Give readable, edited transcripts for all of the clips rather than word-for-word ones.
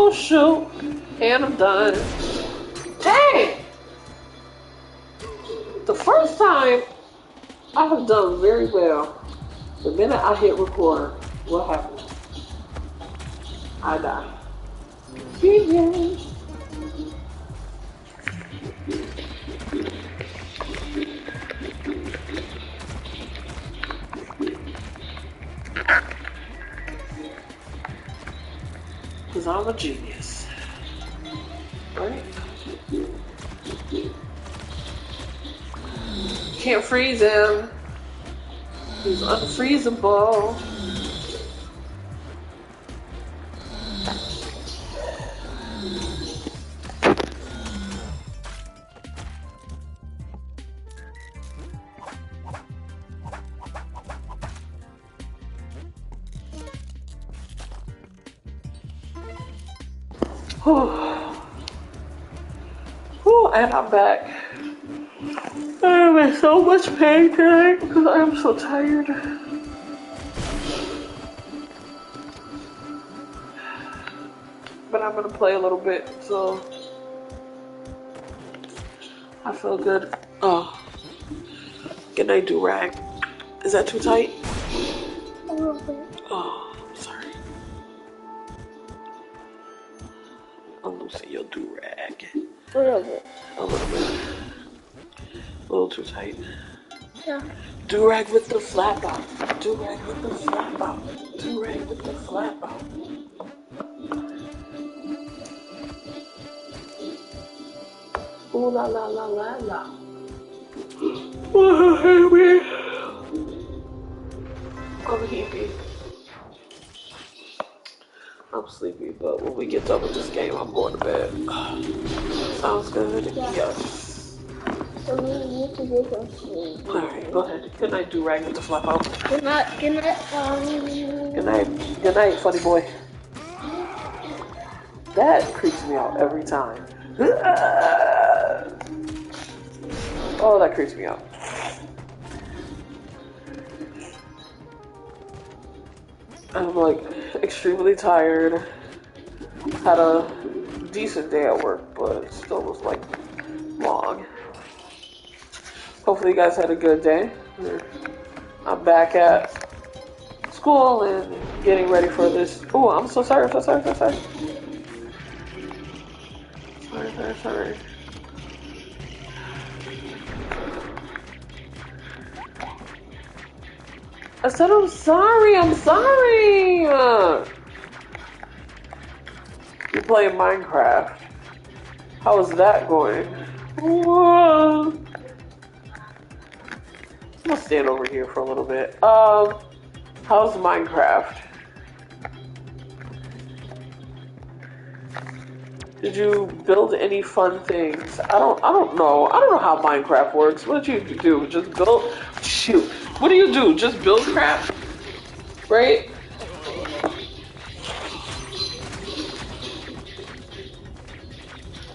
Oh shoot. And I'm done. Dang! The first time I have done very well. The minute I hit record, what happened? I die. GG. Because I'm a genius. Right? Can't freeze him. He's unfreezable. Whew, and I'm back. I'm in so much pain today because I'm so tired. But I'm gonna play a little bit, so I feel good. Oh, good night, do-rag. Is that too tight? A little bit. Oh, sorry. I'm losing your do-rag. A little bit. A little bit. A little too tight. Yeah. Do-rag with the flap out. Do-rag with the flap out. Do-rag with the flap out. Ooh la la la la la. Oh, baby. I'm sleepy. I'm sleepy, but when we get done with this game, I'm going to bed. Sounds good? Yeah. Yes. So we need to get some sleep. Alright, go ahead. Good night, do-rag with the flap out. Good night. Good night. Good night. Good night, funny boy. That creeps me out every time. Oh, that creeps me out. I'm like extremely tired. Had a decent day at work, but it still was like long. Hopefully you guys had a good day. I'm back at school and getting ready for this. Oh, I'm so sorry, so sorry, so sorry. Sorry. I said I'm sorry. You playing Minecraft. How is that going? Whoa. I'm gonna stand over here for a little bit. How's Minecraft? Did you build any fun things? I don't know. I don't know how Minecraft works. What did you do? Just build? Shoot. What do you do? Just build crap? Right?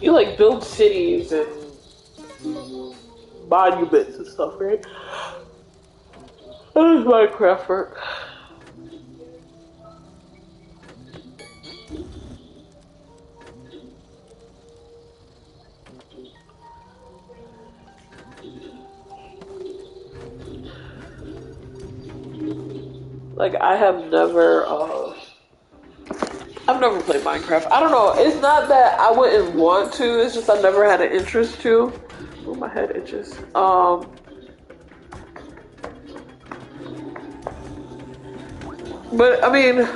You like build cities and monuments and stuff, right? How does Minecraft work? Like, I've never played Minecraft. I don't know. It's not that I wouldn't want to. It's just I never had an interest to. Oh, my head itches. But I mean,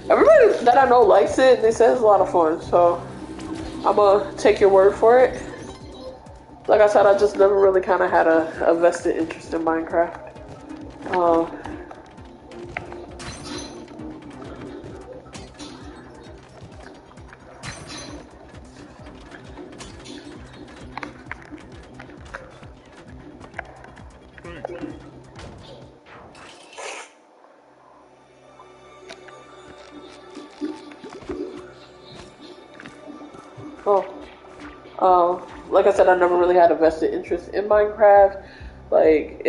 everybody that I know likes it. They say it's a lot of fun. So I'm gonna take your word for it. Like I said, I just never really kind of had a vested interest in Minecraft. Like I said, I never really had a vested interest in Minecraft. Like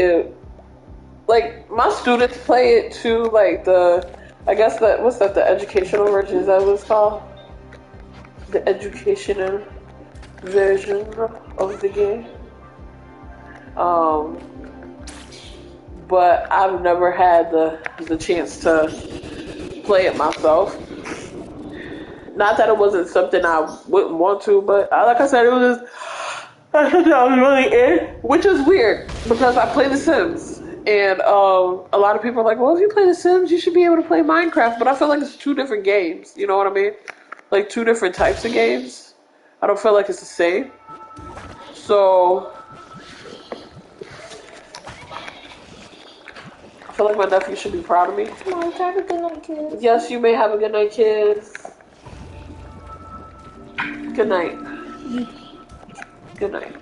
my students play it too. Like I guess what's that? The educational version, is that what it's called? the educational version of the game. Um, but I've never had the chance to play it myself. Not that it wasn't something I wouldn't want to, but like I said, it was just that's something I was really in, which is weird because I play The Sims, and a lot of people are like, "Well, if you play The Sims, you should be able to play Minecraft." But I feel like it's two different games. You know what I mean? Like two different types of games. I don't feel like it's the same. So I feel like my nephew should be proud of me. Mom, have a good night, kids. Yes, you may have a good night, kids. Good night. Good night.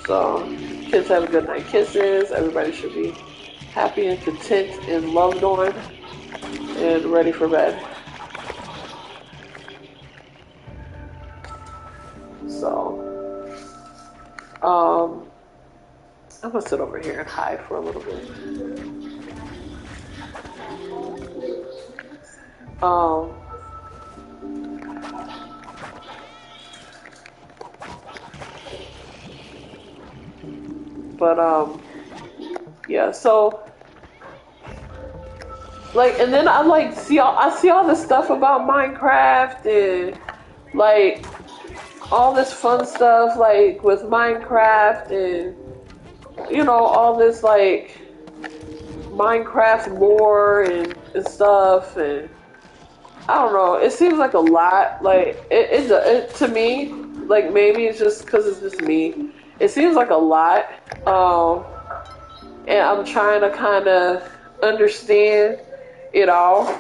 So, kids have a good night kisses. Everybody should be happy and content and loved on and ready for bed. So, I'm gonna sit over here and hide for a little bit. Um, but yeah. So, like, and then I see all this stuff about Minecraft and like all this fun stuff like with Minecraft and all this like Minecraft lore and stuff, and I don't know, it seems like a lot. Like it to me, like maybe it's just because it's just me, it seems like a lot. And I'm trying to kind of understand it all.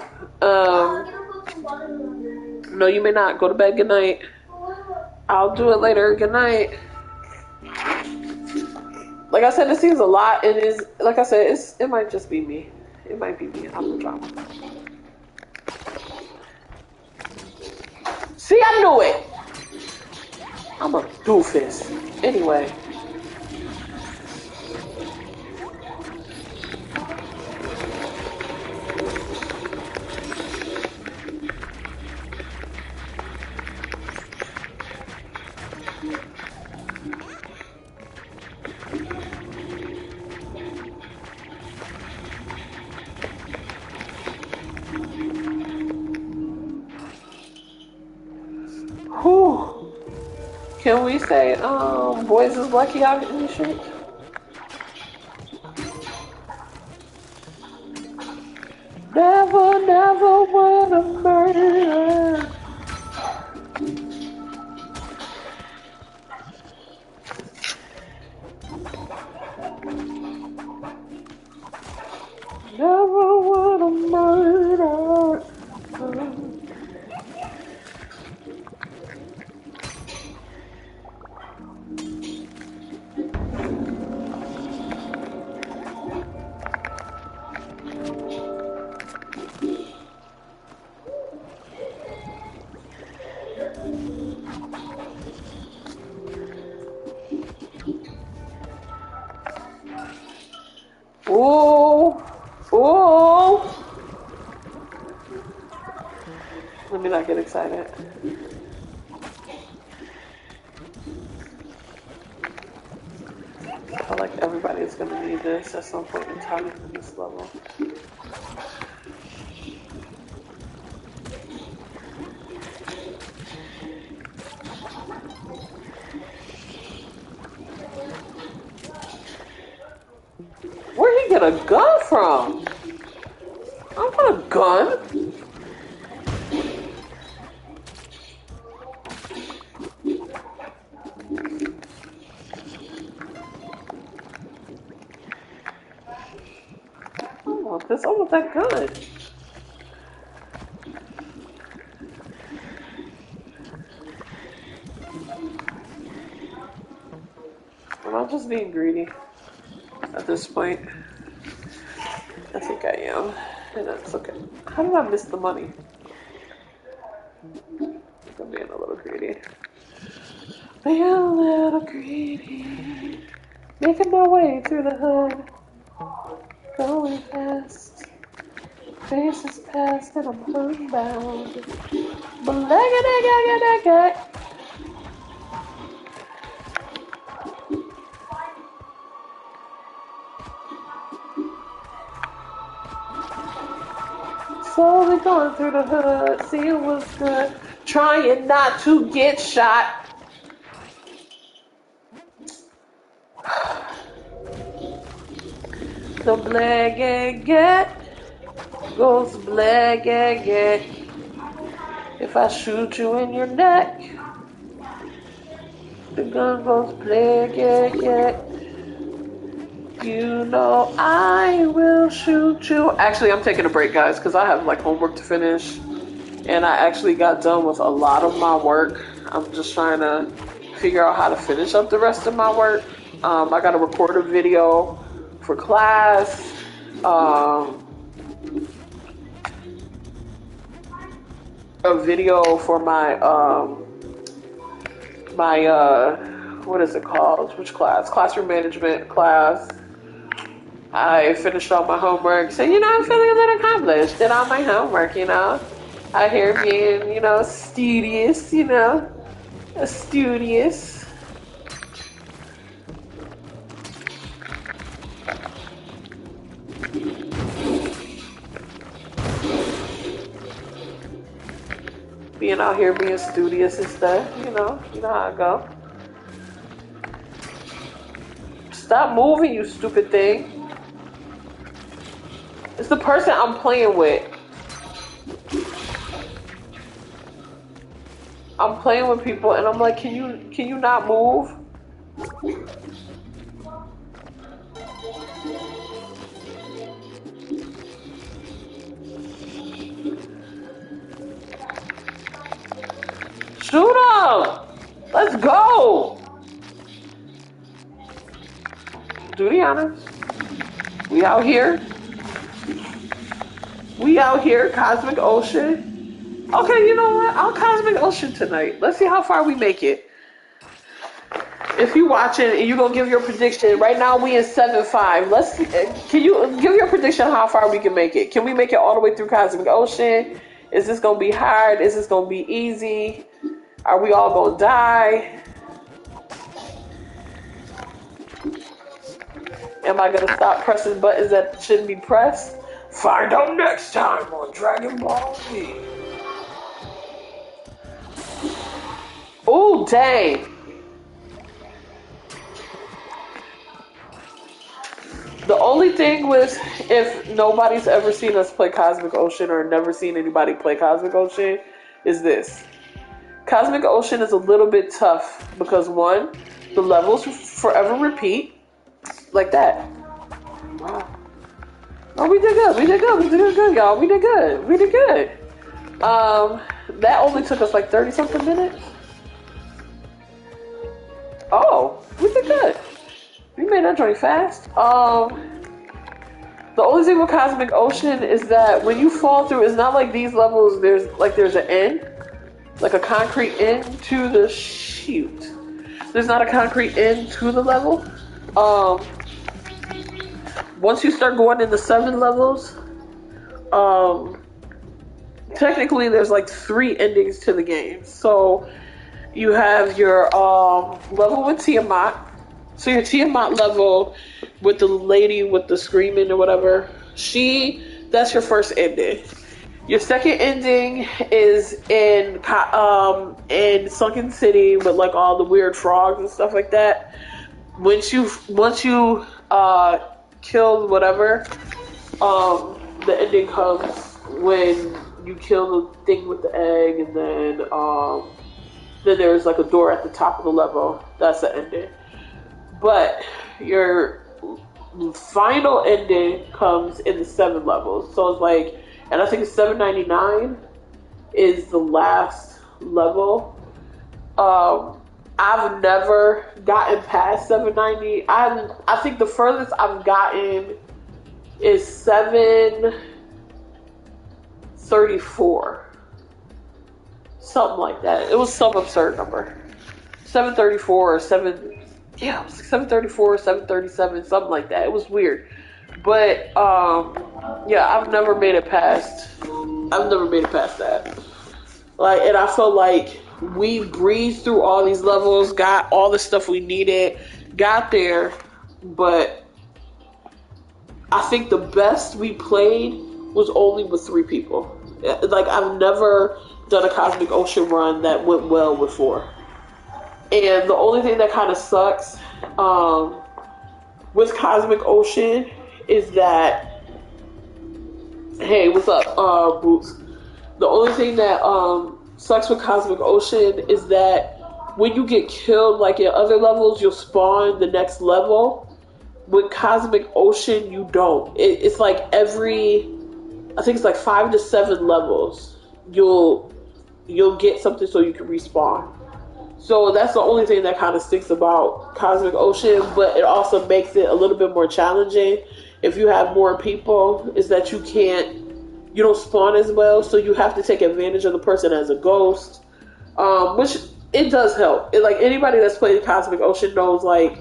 No, you may not. Go to bed. Good night. I'll do it later. Good night. Like I said, it seems a lot, and is like I said, it might just be me. It might be me. I'm the drama. See, I knew it. I'm a doofus. Anyway. Whew. Can we say, boys is lucky out in the street? Never, never would have murdered. Never would have murdered. Ooh, ooh. Let me not get excited. I feel like everybody is going to need this at some point in time in this level. Where'd he get a gun from? I want a gun. I want that gun. Am I just being greedy at this point? I think I am. And that's okay. How did I miss the money? I'm being a little greedy. Being a little greedy. Making my way through the hood. going fast. Faces past and I'm homebound. Black. Slowly going through the hood, seeing what's good, trying not to get shot. The black get goes black get. If I shoot you in your neck, the gun goes black get. You know I will shoot you. Actually, I'm taking a break, guys, because I have like homework to finish. And I actually got done with a lot of my work. I'm just trying to figure out how to finish up the rest of my work. I got to record a video for class. A video for my what is it called? Which class? Classroom management class. I finished all my homework, so I'm feeling a little accomplished. Did all my homework, I hear being, studious, studious. Being out here being studious and stuff, you know how I go. Stop moving, you stupid thing. It's the person I'm playing with. I'm playing with people and I'm like, can you not move? Shoot him! Let's go! Do the honors. We out here. We out here, Cosmic Ocean. Okay, you know what? I'll Cosmic Ocean tonight. Let's see how far we make it. If you watching and you gonna give your prediction, right now we in 7-5. Can you give your prediction how far we can make it? Can we make it all the way through Cosmic Ocean? Is this gonna be hard? Is this gonna be easy? Are we all gonna die? Am I gonna stop pressing buttons that shouldn't be pressed? Find out next time on Dragon Ball Z. Ooh, dang. The only thing with, if nobody's ever seen us play Cosmic Ocean or never seen anybody play Cosmic Ocean, is this. Cosmic Ocean is a little bit tough because, one, the levels forever repeat. Like that. Wow. Oh, we did good, y'all. We did good. That only took us like 30-something minutes. Oh, we did good. We made that joint fast. The only thing with Cosmic Ocean is that when you fall through, it's not like these levels, there's an end. Like a concrete end to the shoot. There's not a concrete end to the level. Once you start going into 7 levels, technically there's like 3 endings to the game. So you have your level with Tiamat. So your Tiamat level with the lady with the screaming or whatever, that's your first ending. Your second ending is in Sunken City with like all the weird frogs and stuff like that. Once you kill whatever, the ending comes when you kill the thing with the egg, and then there's like a door at the top of the level. That's the ending. But your final ending comes in the 7 levels. So it's like, and I think it's 799 is the last level. I've never gotten past 790. I think the furthest I've gotten is 734. Something like that. It was some absurd number. 734 or 7... Yeah, it was like 734, 737, something like that. It was weird. But yeah, I've never made it past. I've never made it past that. Like, and I felt like we breezed through all these levels, got all the stuff we needed, got there, but I think the best we played was only with 3 people. Like, I've never done a Cosmic Ocean run that went well with 4. And the only thing that kind of sucks with Cosmic Ocean is that, hey, what's up, Boots? The only thing that sucks with Cosmic Ocean is that when you get killed, like in other levels, you'll spawn the next level. With Cosmic Ocean, you don't. It's like every, I think it's like 5 to 7 levels, you'll get something so you can respawn. So that's the only thing that kind of stinks about Cosmic Ocean, but it also makes it a little bit more challenging. If you have more people, is that you don't spawn as well, so you have to take advantage of the person as a ghost, which it does help. Like, anybody that's played Cosmic Ocean knows, like,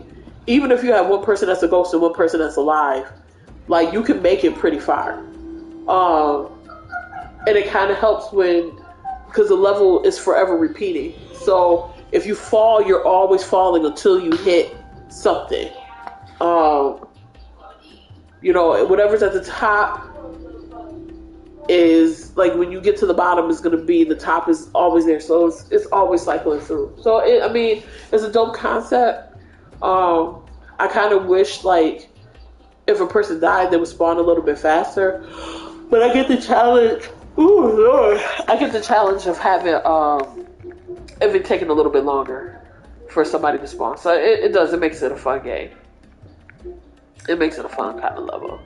even if you have one person that's a ghost and one person that's alive, like, you can make it pretty far. And it kind of helps because the level is forever repeating. So if you fall, you're always falling until you hit something. Whatever's at the top is, like, when you get to the bottom, is going to be, the top is always there. So it's always cycling through. So, it's a dope concept. I kind of wish, like, if a person died, they would spawn a little bit faster. But I get the challenge. Ooh, Lord. I get the challenge of having, it taking a little bit longer for somebody to spawn. So it does. It makes it a fun game. It makes it a fun kind of level.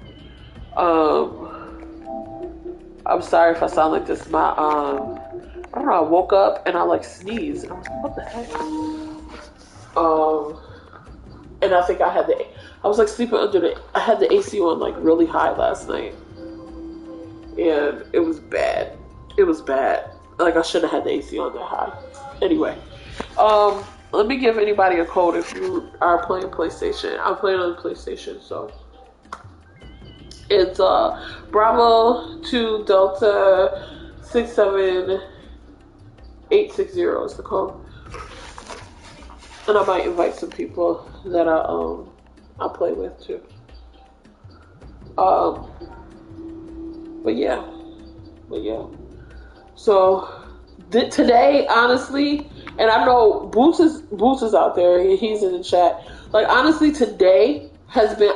I'm sorry if I sound like this. I don't know, I woke up and I, like, sneezed. And I was like, what the heck? And I think I was, like, sleeping I had the AC on, like, really high last night. And it was bad. It was bad. Like, I shouldn't have had the AC on that high. Anyway. Let me give anybody a code if you are playing PlayStation. I'm playing on the PlayStation, so. It's Bravo 2 Delta 67860 is the code. And I might invite some people that I play with too. But yeah. So today, honestly, and I know Boots is out there. He's in the chat. Like, honestly, today has been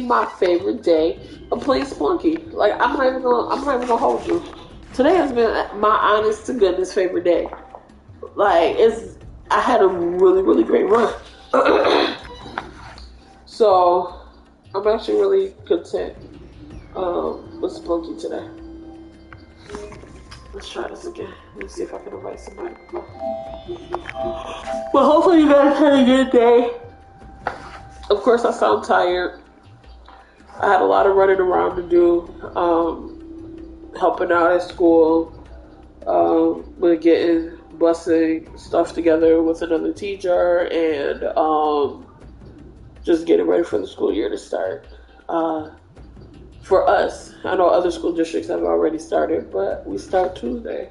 my favorite day of playing Splunky. Like, I'm not even gonna hold you. Today has been my honest to goodness favorite day. Like, I had a really, really great run. So I'm actually really content with Splunky today. Let's try this again. Let's see if I can invite somebody. Well, hopefully you guys had a good day. Of course, I sound tired. I had a lot of running around to do, helping out at school, with busting stuff together with another teacher, and just getting ready for the school year to start. For us, I know other school districts have already started, but we start Tuesday.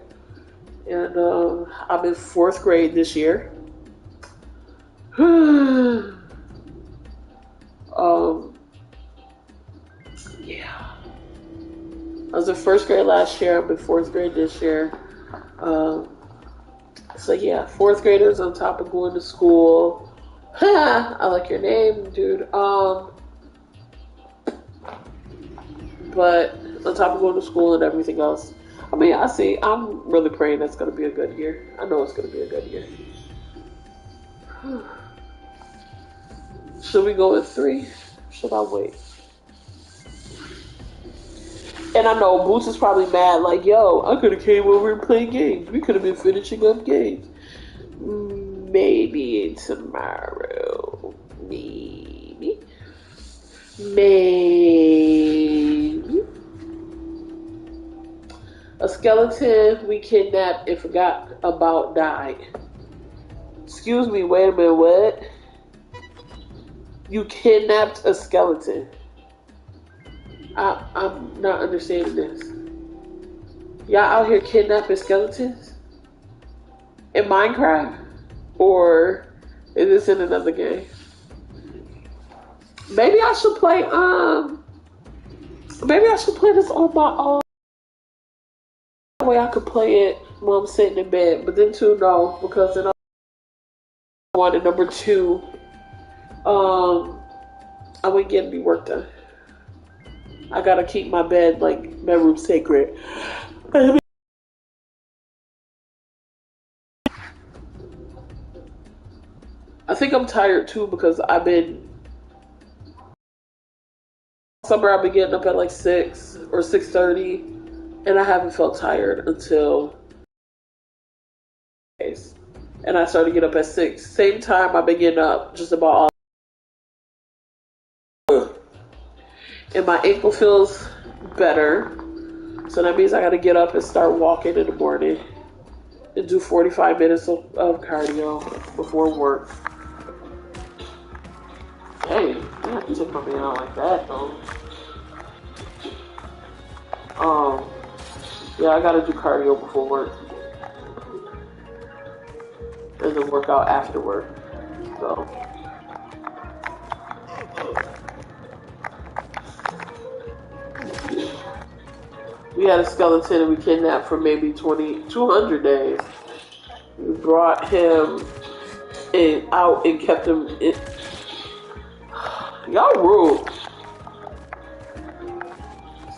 And I'm in 4th grade this year. Yeah. I was in 1st grade last year. I'm in 4th grade this year. So yeah, 4th graders on top of going to school. I like your name, dude. But on top of going to school and everything else, I'm really praying that's going to be a good year. I know it's going to be a good year. Should we go with 3? Should I wait? And I know Boots is probably mad, like, yo, I could have came over and played games. We could have been finishing up games. Maybe tomorrow. Maybe. A skeleton we kidnapped and forgot about died. Excuse me, wait a minute, what? You kidnapped a skeleton. I'm not understanding this. Y'all out here kidnapping skeletons in Minecraft, or is this in another game? Maybe I should play. Maybe I should play this on my own. That way I could play it while I'm sitting in bed. But then too, no, because then one and number two, I wouldn't get any work done. I gotta keep my bedroom sacred. I think I'm tired too because summer I've been getting up at like 6 or 6:30, and I haven't felt tired until days. And I started to get up at 6. Same time I've been getting up just about all. And my ankle feels better. So that means I gotta get up and start walking in the morning and do 45 minutes of cardio before work. Hey, you have to take my man out like that though. Yeah, I gotta do cardio before work. And then work out after work. So we had a skeleton and we kidnapped for maybe 200 days. We brought him out and kept him in. Y'all rude.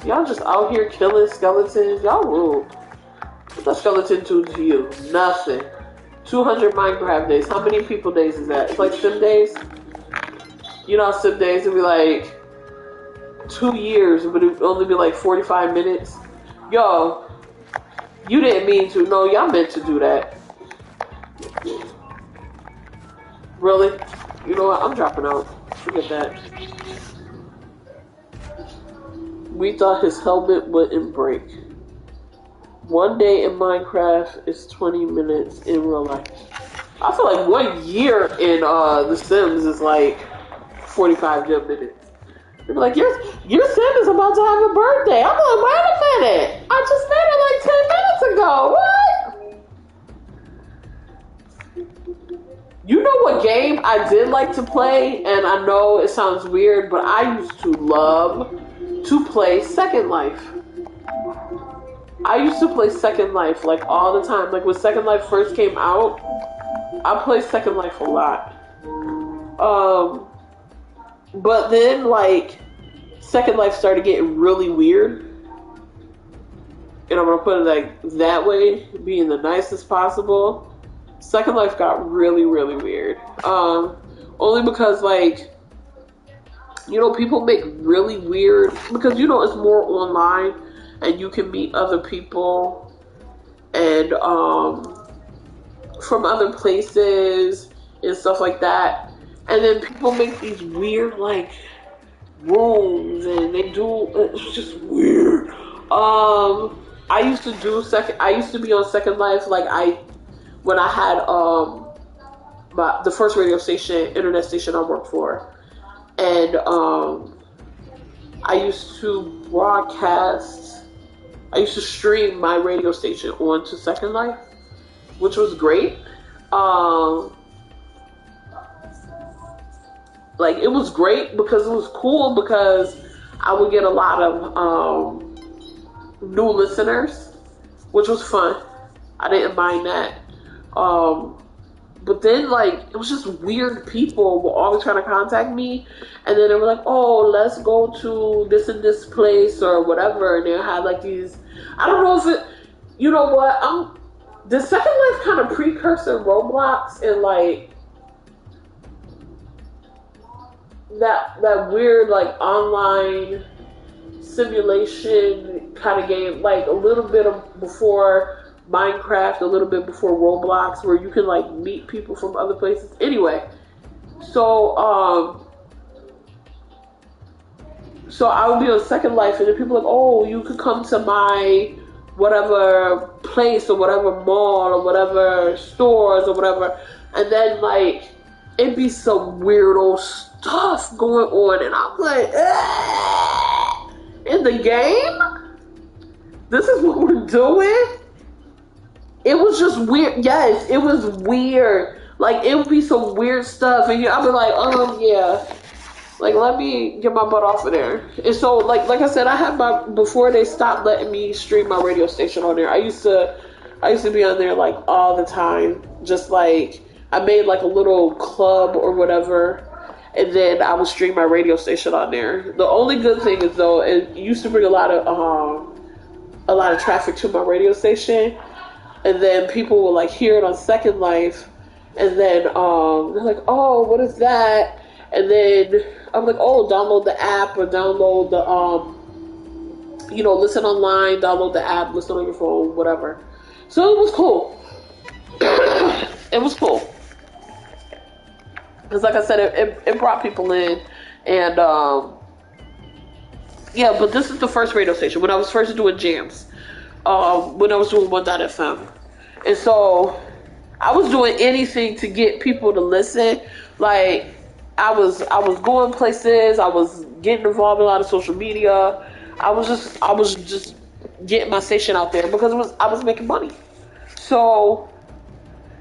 Y'all just out here killing skeletons. Y'all rude. What's a skeleton do to you? Nothing. 200 Minecraft days. How many people days is that? It's like sim days. You know, sim days would be like 2 years, but it would only be like 45 minutes. Yo, you didn't mean to. No, y'all meant to do that. Really? You know what? I'm dropping out. Forget that. We thought his helmet wouldn't break. 1 day in Minecraft is 20 minutes in real life. I feel like 1 year in The Sims is like 45 minutes. They're like, your sim is about to have a birthday. I'm like, wait a minute. I just made it like 10 minutes ago. What? You know what game I did like to play? And I know it sounds weird, but I used to love to play Second Life. I used to play Second Life like all the time. Like when Second Life first came out, I played Second Life a lot. But then like Second Life started getting really weird. And I'm gonna put it like that way, being the nicest possible. Second Life got really, really weird. Only because like, you know, people make really weird, because you know it's more online and you can meet other people and from other places and stuff like that. And then people make these weird like rooms and they do, it's just weird. I used to be on Second Life when I had the first radio station, internet station I worked for. And I used to stream my radio station onto Second Life, which was great. Like it was great because it was cool, because I would get a lot of new listeners, which was fun. I didn't mind that. But then, like, it was just weird people were always trying to contact me. And then they were like, oh, let's go to this and this place or whatever. And they had, like, these... I don't know if it... You know what? The Second Life kind of precursor Roblox and, like... That weird, like, online simulation kind of game. Like, a little bit before... Minecraft, a little bit before Roblox, where you can like meet people from other places. Anyway, so I would be on Second Life, and then people were like, oh, you could come to my whatever place or whatever mall or whatever stores or whatever, and then like it'd be some weirdo stuff going on, and I'm like, In the game, this is what we're doing. It was just weird. Yes, it was weird. Like, it would be some weird stuff, and I'd be like, yeah. Like, let me get my butt off of there. And so, like I said, I had before they stopped letting me stream my radio station on there. I used to be on there like all the time. Just like, I made like a little club or whatever, and then I would stream my radio station on there. The only good thing is though, it used to bring a lot of traffic to my radio station, and then people would like hear it on Second Life, and then they're like, oh, what is that? And then I'm like, oh, download the app or download the listen online, download the app, listen on your phone, whatever. So it was cool. It was cool. Because like I said, it brought people in. And yeah, but this is the first radio station. When I was first doing jams. When I was doing 1.fm. And so I was doing anything to get people to listen. Like, I was going places. I was getting involved in a lot of social media. I was just getting my station out there because I was making money. So,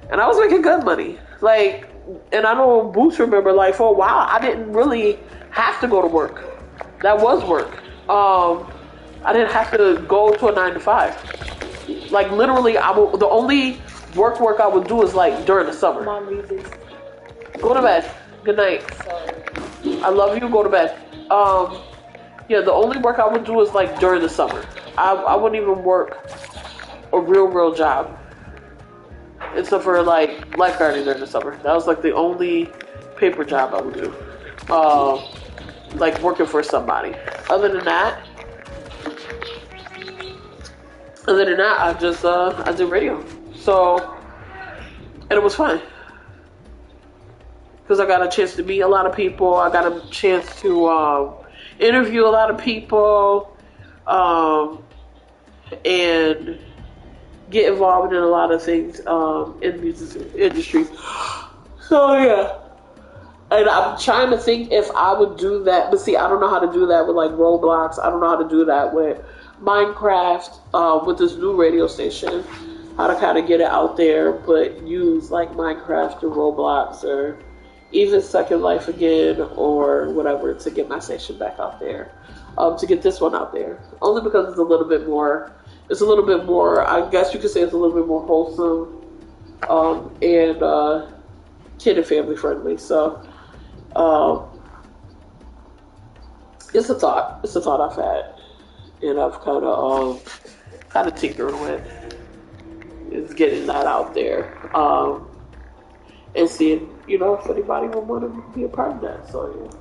and I was making good money. Like, and I know Boots remember, like, for a while I didn't really have to go to work. That was work. I didn't have to go to a 9 to 5. Like, literally, the only work I would do is like during the summer. Mom, read this. Go to bed. Good night. Sorry. I love you. Go to bed. Yeah, the only work I would do is like during the summer. I wouldn't even work a real job, except for like lifeguarding during the summer. That was like the only paper job I would do. Like working for somebody. Other than that, I just I did radio. So, and it was fun. Because I got a chance to meet a lot of people. I got a chance to interview a lot of people, and get involved in a lot of things in the music industry. So yeah, and I'm trying to think if I would do that. But see, I don't know how to do that with like Roblox. I don't know how to do that with Minecraft. With this new radio station, how to kind of get it out there, but use like Minecraft or Roblox or even Second Life again or whatever to get my station back out there. To get this one out there. Only because it's a little bit more, I guess you could say it's a little bit more wholesome, and kid and family friendly. So, it's a thought I've had, and I've kind of tinkered with, is getting that out there. And seeing, if anybody would want to be a part of that. So, yeah.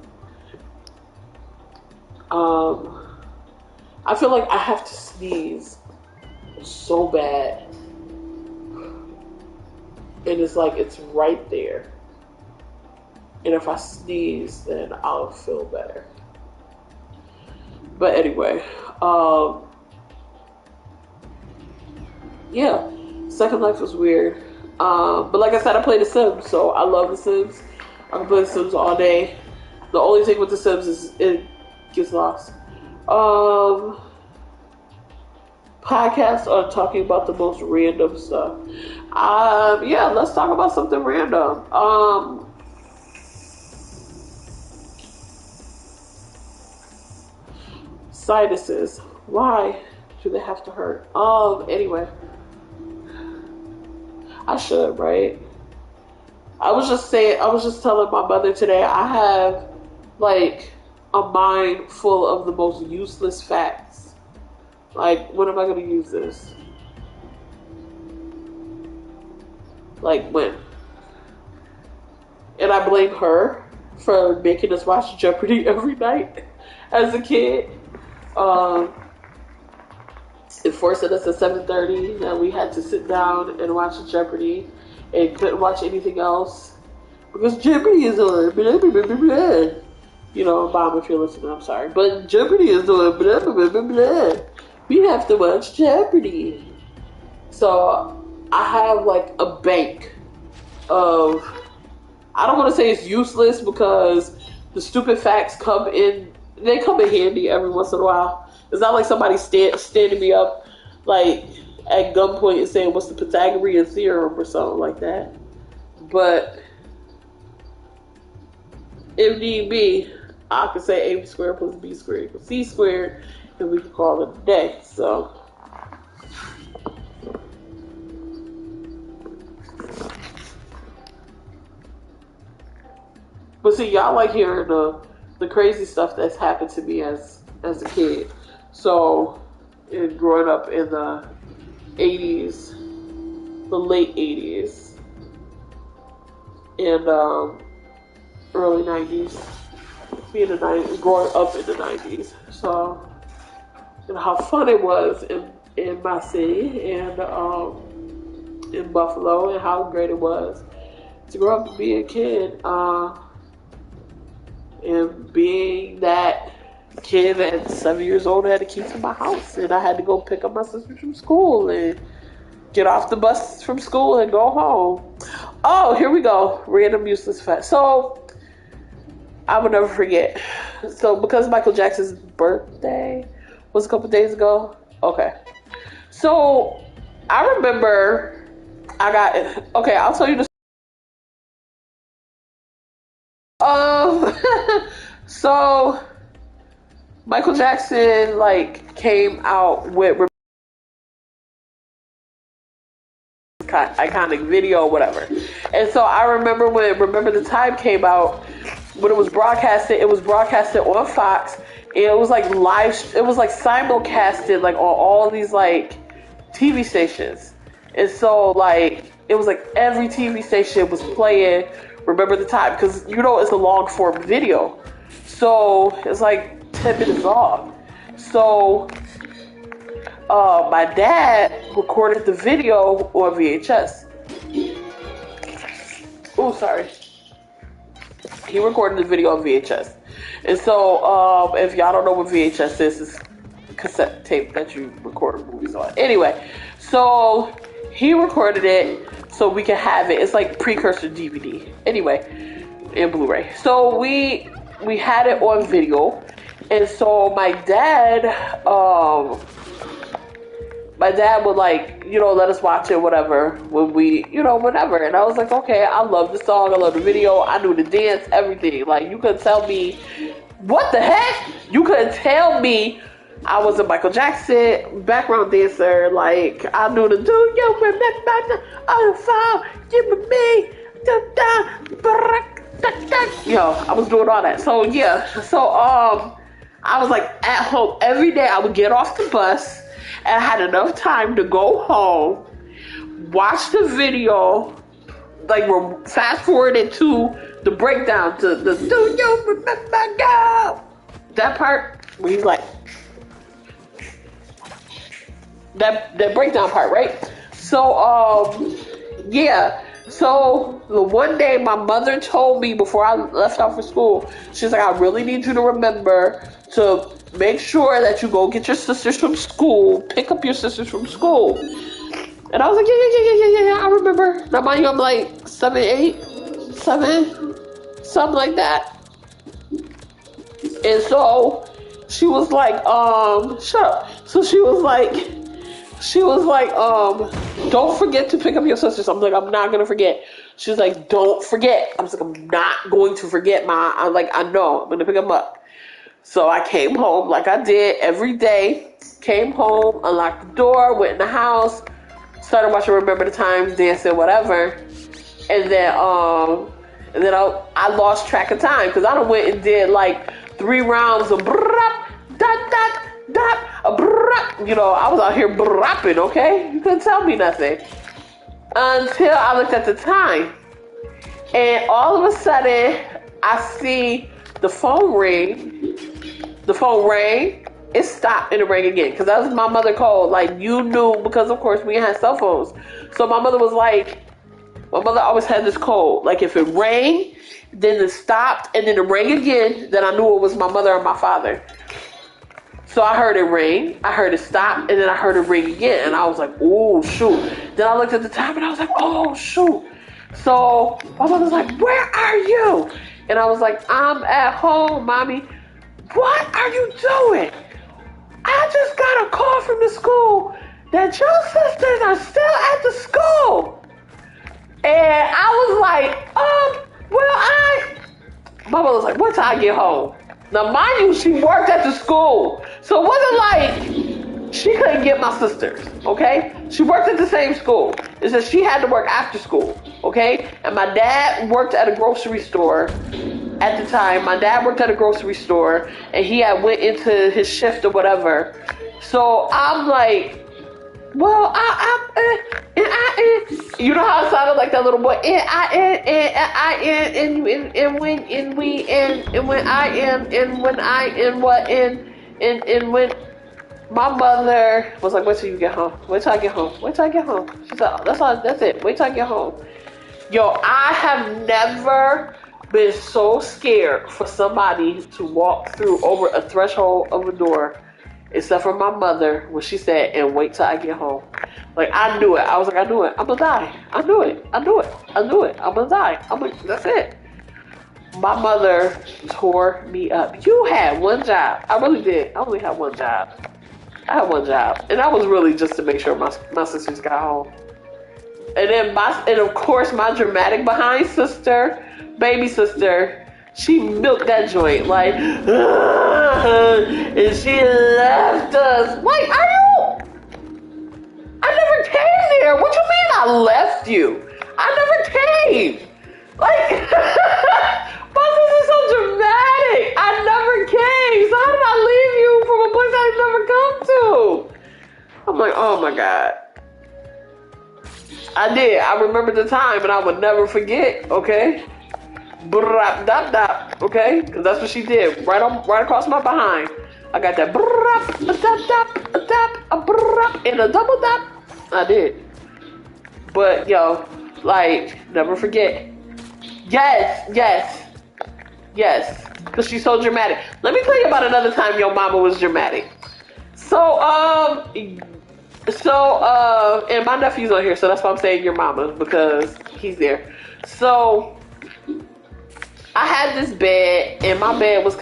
I feel like I have to sneeze so bad. And it's like, it's right there. And if I sneeze, then I'll feel better. But anyway, yeah, Second Life was weird. But like I said, I play The Sims, so I love The Sims. I can play The Sims all day. The only thing with The Sims is it gets lost. Podcasts are talking about the most random stuff. Yeah, let's talk about something random. Sinuses. Why do they have to hurt? Anyway. I should, right? I was just telling my mother today, I have like a mind full of the most useless facts. Like, when am I going to use this? Like, when? And I blame her for making us watch Jeopardy every night as a kid. And forcing us at 7:30 that we had to sit down and watch Jeopardy and couldn't watch anything else because Jeopardy is on. Blah, blah, blah, blah, blah. Mom, if you're listening, I'm sorry, but Jeopardy is on. Blah, blah, blah, blah, blah. We have to watch Jeopardy. So I have like a bank of, I don't want to say it's useless because the stupid facts come in handy every once in a while. It's not like somebody standing me up like at gunpoint and saying what's the Pythagorean theorem or something like that. But if need be, I could say A squared plus B squared equals C squared, and we could call it a day. So. But see, y'all like hearing the crazy stuff that's happened to me as a kid. So, in growing up in the 80s, the late 80s, and early 90s, being the 90s, growing up in the 90s. So, and how fun it was in my city and in Buffalo, and how great it was to grow up and be a kid. And being that kid at 7 years old had the keys to my house, and I had to go pick up my sister from school and get off the bus from school and go home. Oh, here we go. Random useless fact. So, I will never forget. So, because Michael Jackson's birthday was a couple days ago. Okay. So, I remember I'll tell you the so Michael Jackson came out with iconic video or whatever. And so I remember when Remember the Time came out, when it was broadcasted on Fox, and it was simulcasted on all these TV stations. And so it was every TV station was playing Remember the Time, because it's a long form video. So it's 10 minutes long. So my dad recorded the video on VHS. Oh, sorry. He recorded the video on VHS. And so if y'all don't know what VHS is, it's cassette tape that you record movies on. Anyway, so he recorded it so we can have it. It's precursor DVD. Anyway, and Blu-ray. So we had it on video. And so my dad would let us watch it, whatever, when we, whatever. And I was like, okay, I love the song, I love the video, I knew the dance, everything. You couldn't tell me, what the heck? You couldn't tell me I was a Michael Jackson background dancer. I knew the do you remember the fall, give me, I was doing all that. So yeah, I was at home every day. I would get off the bus, and I had enough time to go home, watch the video, fast forward it to the breakdown, to the do you remember girl? That part where he's that breakdown part, right? So yeah. So the one day my mother told me before I left out for school, she's like, I really need you to remember to make sure that you go get your sisters from school, pick up your sisters from school. And I was like, yeah, I remember. Now mind you, I'm 7, 8, 7, something like that. And so she was shut up. So she was don't forget to pick up your sisters. I'm like, I'm not gonna forget. She was like, don't forget. I was like, I'm not going to forget, Ma. I'm like, I know, I'm gonna pick them up. So I came home like I did every day. Came home, unlocked the door, went in the house, started watching Remember the Times, dancing, whatever. And then I lost track of time, because I done went and did 3 rounds of brrrap, dot, dot, dot, brrrap. I was out here brrapping, okay? You couldn't tell me nothing. Until I looked at the time. And all of a sudden, I see the phone ring. The phone rang. It stopped and it rang again. Because that was my mother called. You knew, because of course we had cell phones. So my mother was my mother always had this code. If it rang, then it stopped, and then it rang again, then I knew it was my mother or my father. So I heard it ring, I heard it stop, and then I heard it ring again. And I was like, oh, shoot. Then I looked at the time, and I was like, oh, shoot. So my mother was like, where are you? And I was like, I'm at home, Mommy. What are you doing? I just got a call from the school that your sisters are still at the school. And I was like, my mother was like, what time I get home? Now, mind you, she worked at the school. So it wasn't like she couldn't get my sisters, okay? She worked at the same school. It's just she had to work after school, okay? And my dad worked at a grocery store at the time. My dad worked at a grocery store, and he had went into his shift or whatever. So I'm like, well, you know how it sounded like that little boy, and when my mother was like, wait till you get home. Wait till I get home. Wait till I get home. She said, that's it. Wait till I get home. Yo, I have never been so scared for somebody to walk through over a threshold of a door, except for my mother when she said, and wait till I get home. Like, I knew it. I was like, I knew it. I'm gonna die. I knew it. I'm gonna die. That's it. My mother tore me up. You had one job. I really did. I only had one job. I had one job. And that was really just to make sure my sisters got home. And then of course my dramatic behind sister, baby sister, she milked that joint like, and she left us. Like, I never came there. What you mean I left you? I never came. Like, my sister's so dramatic. I never came. So how did I leave you from a place I've never come to? I'm like, oh my God. I did. I remember the time and I would never forget, okay? Okay? Because that's what she did. Right across my behind. I got that and a double dap. I did. But yo, like, never forget. Yes. Because she's so dramatic. Let me tell you about another time your mama was dramatic. And my nephew's on here, so that's why I'm saying your mama, because he's there. So I had this bed, and my bed was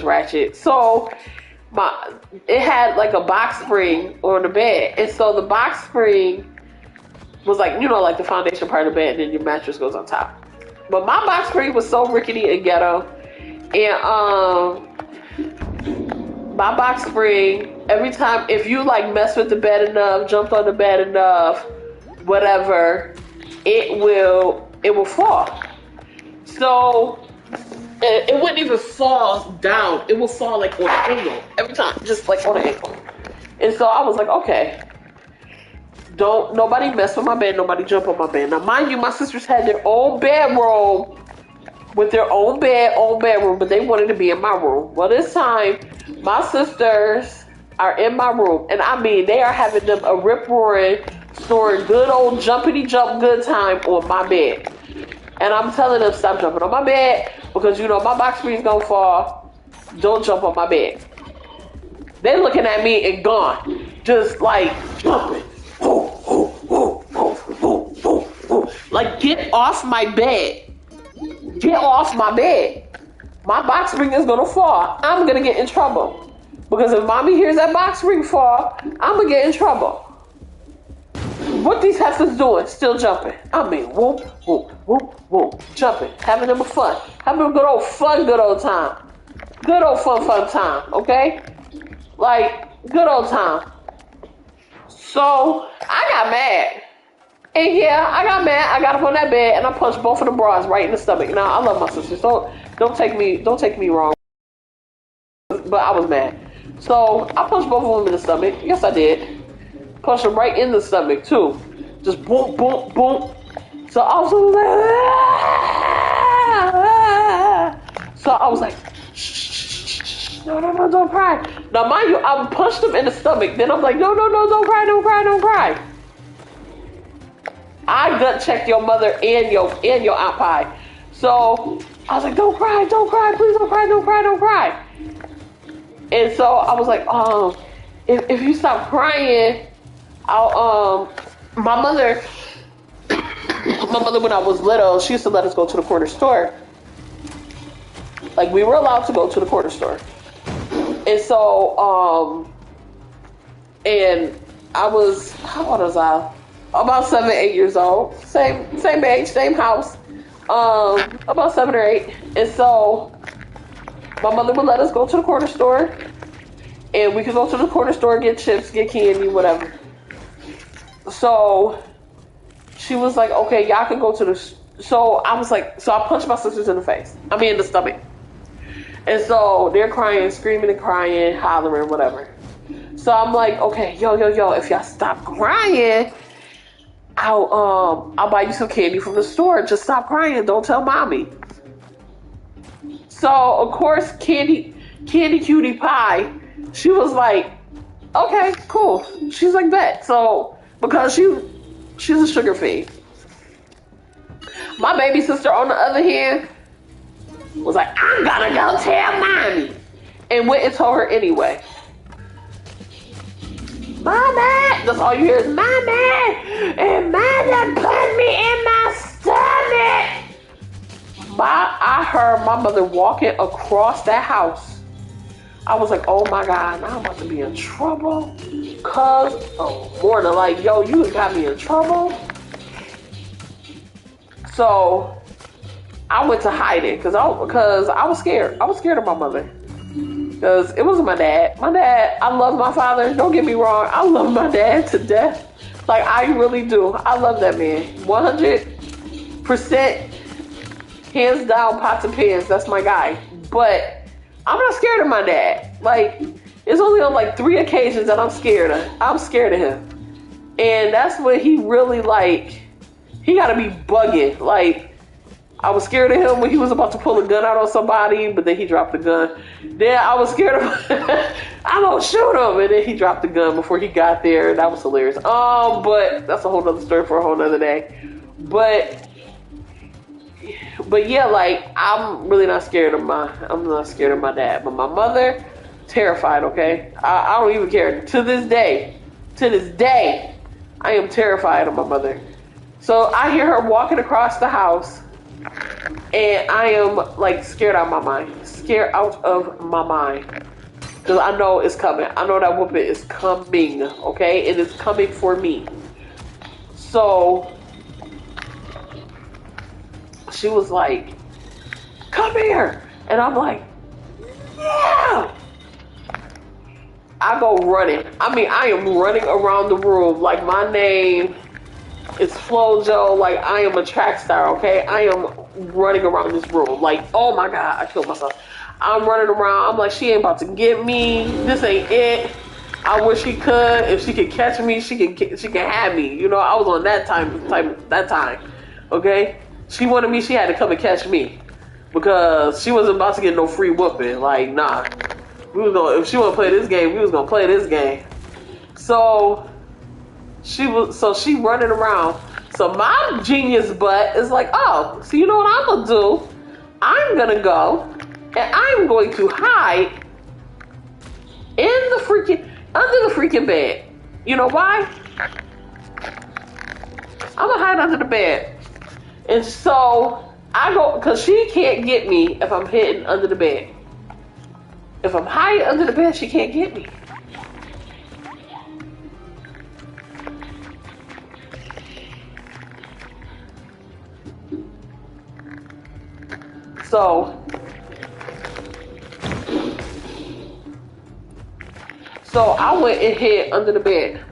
ratchet. So it had like a box spring on the bed, and so the box spring was like, you know, like the foundation part of the bed, and then your mattress goes on top. But my box spring was so rickety and ghetto, and my box spring, every time, if you like mess with the bed enough, jumped on the bed enough, whatever, it will fall. So it wouldn't even fall down. It would fall like on an angle every time, just like on an angle. And so I was like, okay, don't nobody mess with my bed, nobody jump on my bed. Now, mind you, my sisters had their own bedroom with their own bedroom, but they wanted to be in my room. Well, this time, my sisters are in my room, and I mean, they are having them a rip-roaring, snoring, good old jumpity-jump good time on my bed. And I'm telling them, stop jumping on my bed, because you know my box spring's gonna fall. Don't jump on my bed. They're looking at me and gone, just like jumping. Like, get off my bed. Get off my bed. My box spring is gonna fall. I'm gonna get in trouble. Because if mommy hears that box spring fall, I'm gonna get in trouble. What these heifers doing? Still jumping. I mean, whoop, whoop, whoop, whoop. Jumping. Having them a fun. Having a good old time. Good old fun time, okay? Like, good old time. So, I got mad. And yeah, I got mad. I got up on that bed and I punched both of the bras right in the stomach. Now, I love my sisters. So, don't take me wrong. But I was mad. So, I punched both of them in the stomach. Yes, I did. Punched them right in the stomach, too. Just boom, boom, boom. So, I was like, So, I was like, shh. No, don't cry. Now, mind you, I punched them in the stomach. Then I'm like, no, don't cry. I gut checked your mother and your Aunt Pie. So I was like, don't cry, please don't cry. And so I was like, if you stop crying, I'll my mother when I was little, she used to let us go to the corner store. Like, we were allowed to go to the corner store. And so, and I was, how old was I? About 7, 8 years old. Same age, same house. About 7 or 8. And so my mother would let us go to the corner store, and we could go to the corner store, get chips, get candy, whatever. So she was like, okay, y'all can go to the. So I was like, so I punched my sisters in the face. I mean, in the stomach. And so they're crying, screaming and crying, hollering, whatever. So I'm like, okay, yo, if y'all stop crying, I'll buy you some candy from the store. Just stop crying. Don't tell mommy. So of course, Candy Cutie Pie, she was like, okay, cool. She's like that. So because she's a sugar fiend. My baby sister, on the other hand, was like, I'm gonna go tell mommy, and went and told her anyway. Mommy, that's all you hear is mommy, and mother put me in my stomach. I heard my mother walking across that house. I was like, oh my God, now I'm about to be in trouble. Cause more than like, yo, you got me in trouble. So I went to hide it because I was scared. I was scared of my mother. Because it wasn't my dad. My dad, I love my father. Don't get me wrong. I love my dad to death. Like, I really do. I love that man. 100%, hands down, pots and pans. That's my guy. But I'm not scared of my dad. Like, it's only on like 3 occasions that I'm scared of. I'm scared of him. And that's when he really, like, he got to be bugging. Like, I was scared of him when he was about to pull a gun out on somebody, but then he dropped the gun. Then I was scared of him. I'm gonna shoot him, and then he dropped the gun before he got there. That was hilarious. But that's a whole other story for a whole other day. But yeah, like, I'm not scared of my dad, but my mother, terrified. Okay, I don't even care to this day. I am terrified of my mother. So I hear her walking across the house. And I am like scared out of my mind. Because I know it's coming. I know that whooping is coming. Okay? It is coming for me. So she was like, come here. And I'm like, yeah. I go running. I mean, I am running around the room like my name is Flojo. Like, I am a track star, okay? I am running around this room. Like, oh my God, I killed myself. I'm running around. I'm like, she ain't about to get me. This ain't it. I wish she could. If she could catch me, she can have me. You know, I was on that time. Okay? She wanted me. She had to come and catch me because she wasn't about to get no free whooping. Like, nah. If she want to play this game, we was gonna play this game. So she running around. So my genius butt is like, oh, so you know what I'm gonna do? I'm gonna go and I'm going to hide under the freaking bed. You know why? I'm gonna hide under the bed. And so I go, because she can't get me if I'm hidden under the bed. If I'm hiding under the bed, she can't get me. So I went and hid under the bed.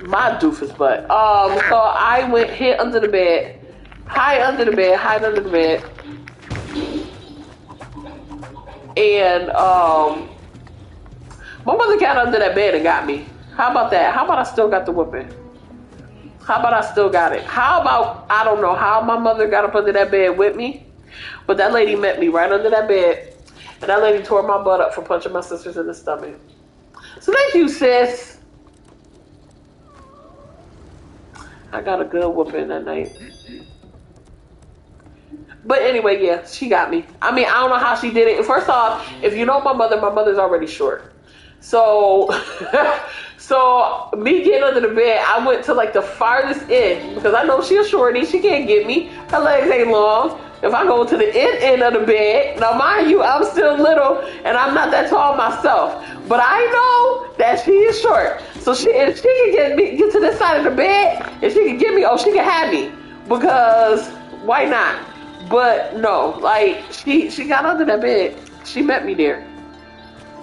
My doofus butt. So I went hid under the bed, hide under the bed, and my mother got under that bed and got me. How about that? How about I still got the whooping? How about I still got it? How about, I don't know how my mother got up under that bed with me, but that lady met me right under that bed, and that lady tore my butt up for punching my sisters in the stomach. So thank you, sis. I got a good whooping that night. But anyway, yeah, she got me. I mean, I don't know how she did it. First off, if you know my mother's already short. So, so me getting under the bed, I went to like the farthest end because I know she's a shorty. She can't get me. Her legs ain't long. If I go to the end of the bed, now mind you, I'm still little and I'm not that tall myself. But I know that she is short. So if she can get to this side of the bed, if she can get me, she can have me. Because why not? But no, like she got under that bed. She met me there.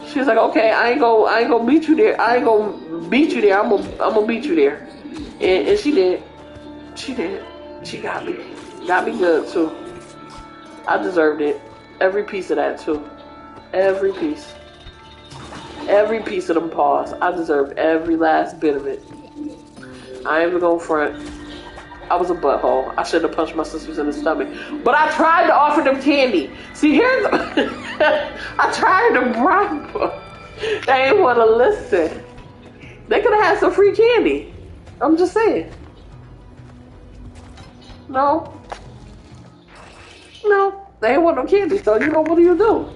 She was like, okay, I ain't gonna meet you there. I ain't gonna beat you there. I'm gonna beat you there. And she did. She did. She got me. Got me good too. I deserved it. Every piece of that too. Every piece. Every piece of them paws. I deserved every last bit of it. I ain't even gonna front. I was a butthole. I should have punched my sisters in the stomach. But I tried to offer them candy. See, here's... I tried to bribe them. They ain't want to listen. They could have had some free candy. I'm just saying. No. No. They ain't want no candy. So, you know, what do you do?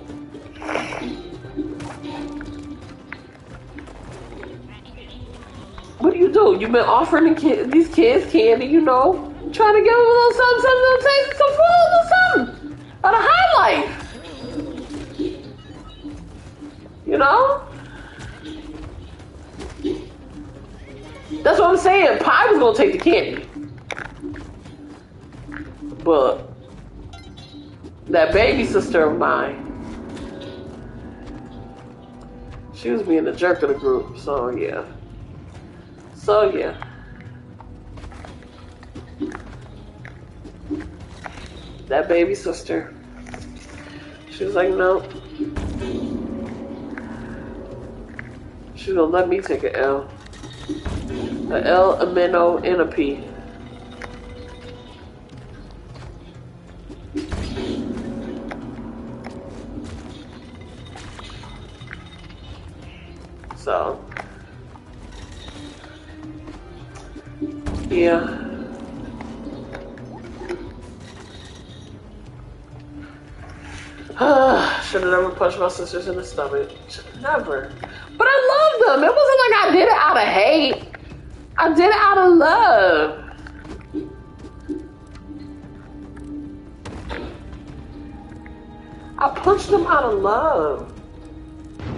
What do you do? You've been offering these kids candy, you know, trying to give them a little something, a little taste, some food, a little something. Out of high life. You know? That's what I'm saying. Pie was going to take the candy. But that baby sister of mine, she was being the jerk of the group, so yeah. So yeah. That baby sister. She was like, no. She's gonna let me take an L. A L, a minnow, and a P. So yeah. Should have never punched my sisters in the stomach. Never. But I loved them. It wasn't like I did it out of hate. I did it out of love. I punched them out of love.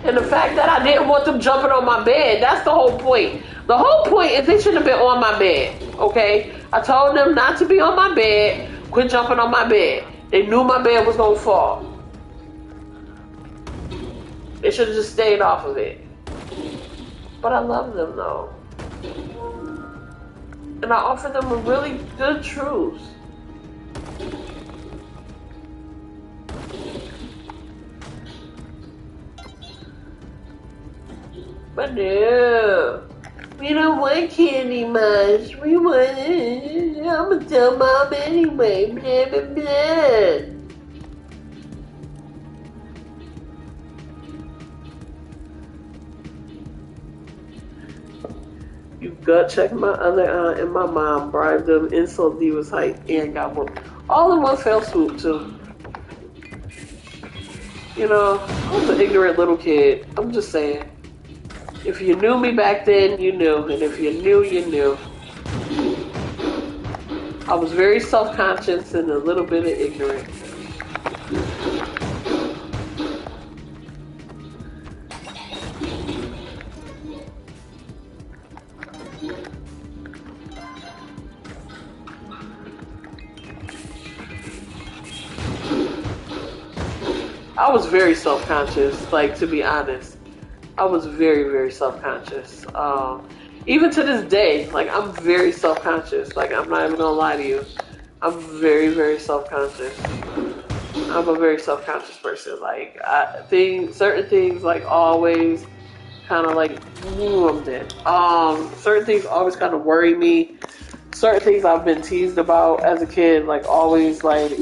And the fact that I didn't want them jumping on my bed, that's the whole point. The whole point is they shouldn't have been on my bed, okay? I told them not to be on my bed, quit jumping on my bed. They knew my bed was gonna fall. They should have just stayed off of it. But I love them though. And I offer them a really good truce. But no, we don't want candy much. We want, I'm gonna tell mom anyway, blah, blah, blah. You gut check my other aunt and my mom, bribed them, insult Diva's height, and got whooped. All in one fell swoop, too. You know, I was an ignorant little kid. I'm just saying. If you knew me back then, you knew. And if you knew, you knew. I was very self-conscious and a little bit of ignorant. I was very self-conscious, like, to be honest. I was very, very self-conscious. Even to this day, like, I'm very self-conscious. Like, I'm not even gonna lie to you. I'm very, very self-conscious. I'm a very self-conscious person. Like, certain things, like, always kind of like, I'm dead. Certain things always kind of worry me. Certain things I've been teased about as a kid, like, always, like,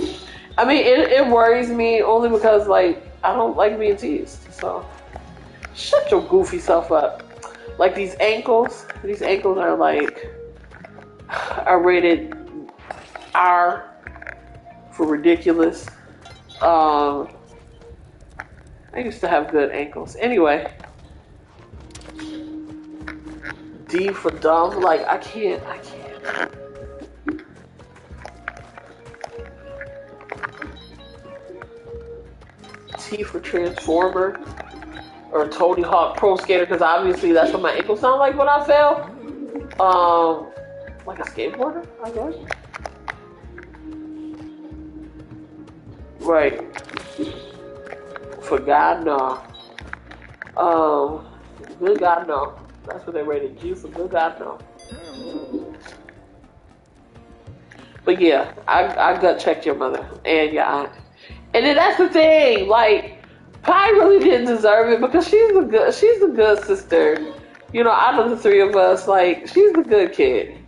I mean, it worries me only because, like, I don't like being teased. So, shut your goofy self up. Like, these ankles are, like, are rated R for ridiculous. I used to have good ankles. Anyway, D for dumb. Like, I can't. T for Transformer or Tony Hawk Pro Skater because obviously that's what my ankle sounded like when I fell. Like a skateboarder, I guess. Right. For God, no. Good God, no. That's what they rated you for. Good God, no. But yeah, I gut checked your mother and your aunt. And then that's the thing, like, Pi really didn't deserve it because she's the good sister. You know, out of the three of us, like, she's the good kid.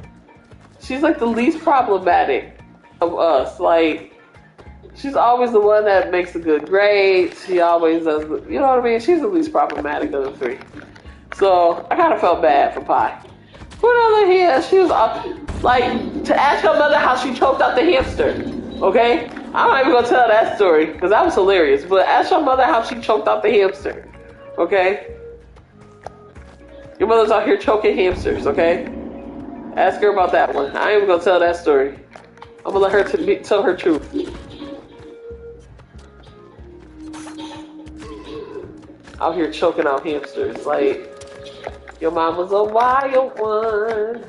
She's like the least problematic of us. Like, she's always the one that makes the good grades. She always does, you know what I mean? She's the least problematic of the three. So I kind of felt bad for Pi. But on the other hand, she was like, to ask her mother how she choked out the hamster. Okay? I'm not even going to tell that story because that was hilarious. But ask your mother how she choked out the hamster. Okay? Your mother's out here choking hamsters. Okay? Ask her about that one. I ain't even going to tell that story. I'm going to let her tell her truth. Out here choking out hamsters. Like, your mom was a wild one.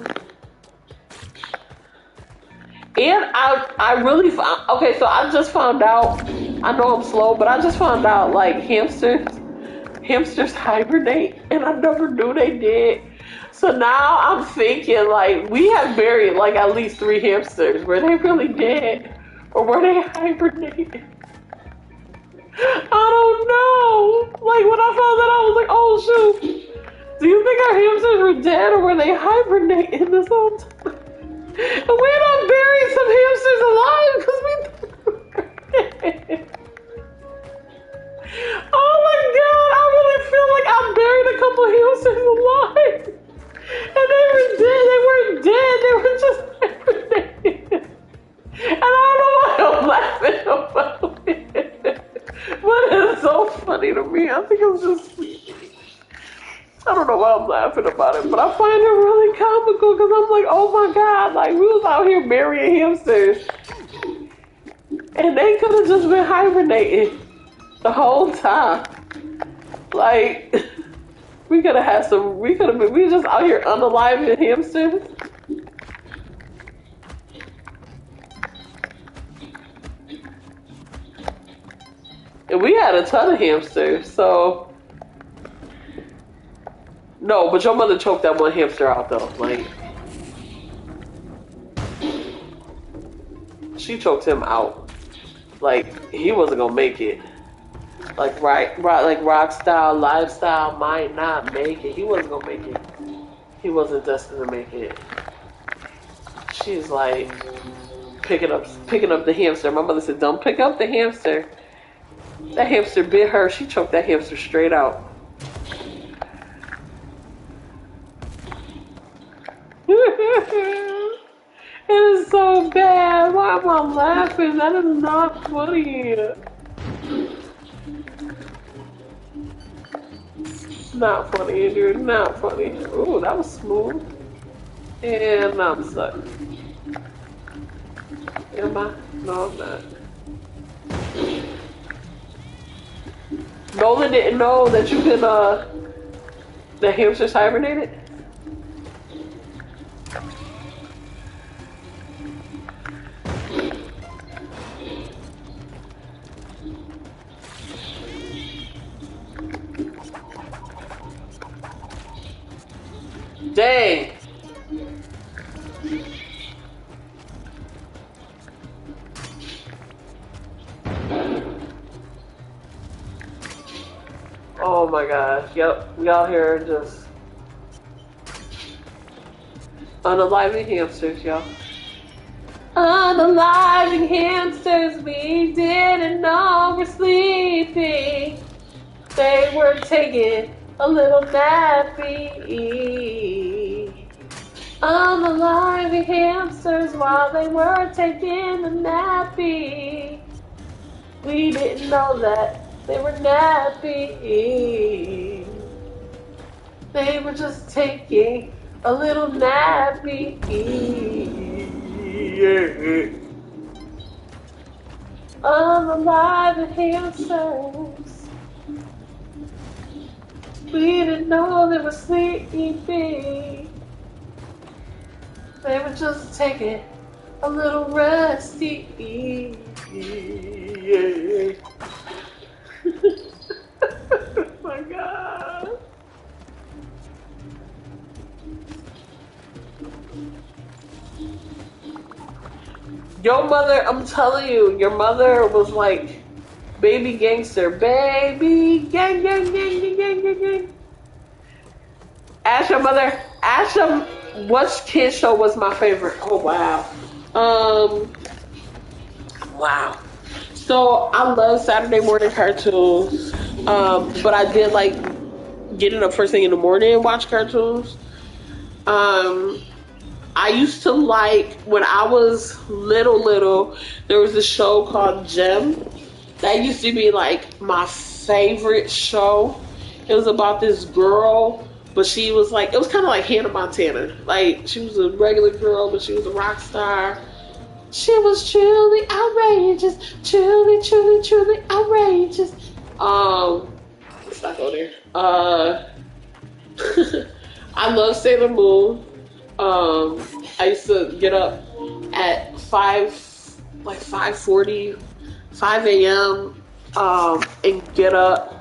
And I really found, okay, so I just found out, I know I'm slow, but I just found out, like, hamsters hibernate, and I never knew they did. So now I'm thinking, like, we have buried, like, at least 3 hamsters. Were they really dead? Or were they hibernating? I don't know. Like, when I found that, I was like, oh, shoot. Do you think our hamsters were dead, or were they hibernating this whole time? And we had not buried some hamsters alive because we thought they were dead. Oh my God, I really feel like I buried a couple hamsters alive. And they were dead. They weren't dead. They were just hibernating. And I don't know why I'm laughing about it. But it's so funny to me. I think it's just, I don't know why I'm laughing about it, but I find it really comical because I'm like, oh my God, like, we was out here burying hamsters. And they could have just been hibernating the whole time. Like, we could have had some, we were just out here unaliving hamsters. And we had a ton of hamsters, so. No, but your mother choked that one hamster out though. Like, she choked him out. Like, he wasn't gonna make it. Like, like rock style, lifestyle might not make it. He wasn't gonna make it. He wasn't destined to make it. She's like picking up the hamster. My mother said, "Don't pick up the hamster." That hamster bit her. She choked that hamster straight out. It is so bad. Why am I laughing? That is not funny. Not funny, Andrew. Not funny. Ooh, that was smooth. And now I'm stuck. Am I? No, I'm not. Nolan didn't know that you could, the hamsters hibernated? Dang. Oh my gosh. Yep. We out here just unaliving hamsters, y'all. Unaliving hamsters, we didn't know we're sleeping. They were taking a little nappy. Unaliving hamsters while they were taking a nappy. We didn't know that they were nappy. They were just taking a little nappy. Unaliving hamsters. We didn't know they were sleeping. They were just taking a little rusty. Oh my God. Your mother, I'm telling you, your mother was like baby gangster. Baby gang, gang, gang, gang, gang, gang, gang. Ask your mother, ask them which kid show was my favorite. Oh, wow. Um, wow. So I love Saturday morning cartoons. But I did like getting up first thing in the morning and watch cartoons. Um, I used to like when I was little. There was a show called Gem that used to be like my favorite show. It was about this girl, but she was like it was kind of like Hannah Montana. Like she was a regular girl, but she was a rock star. She was truly outrageous, truly outrageous. Let's not go there. I love Sailor Moon. I used to get up at 5:40, 5 a.m. And get up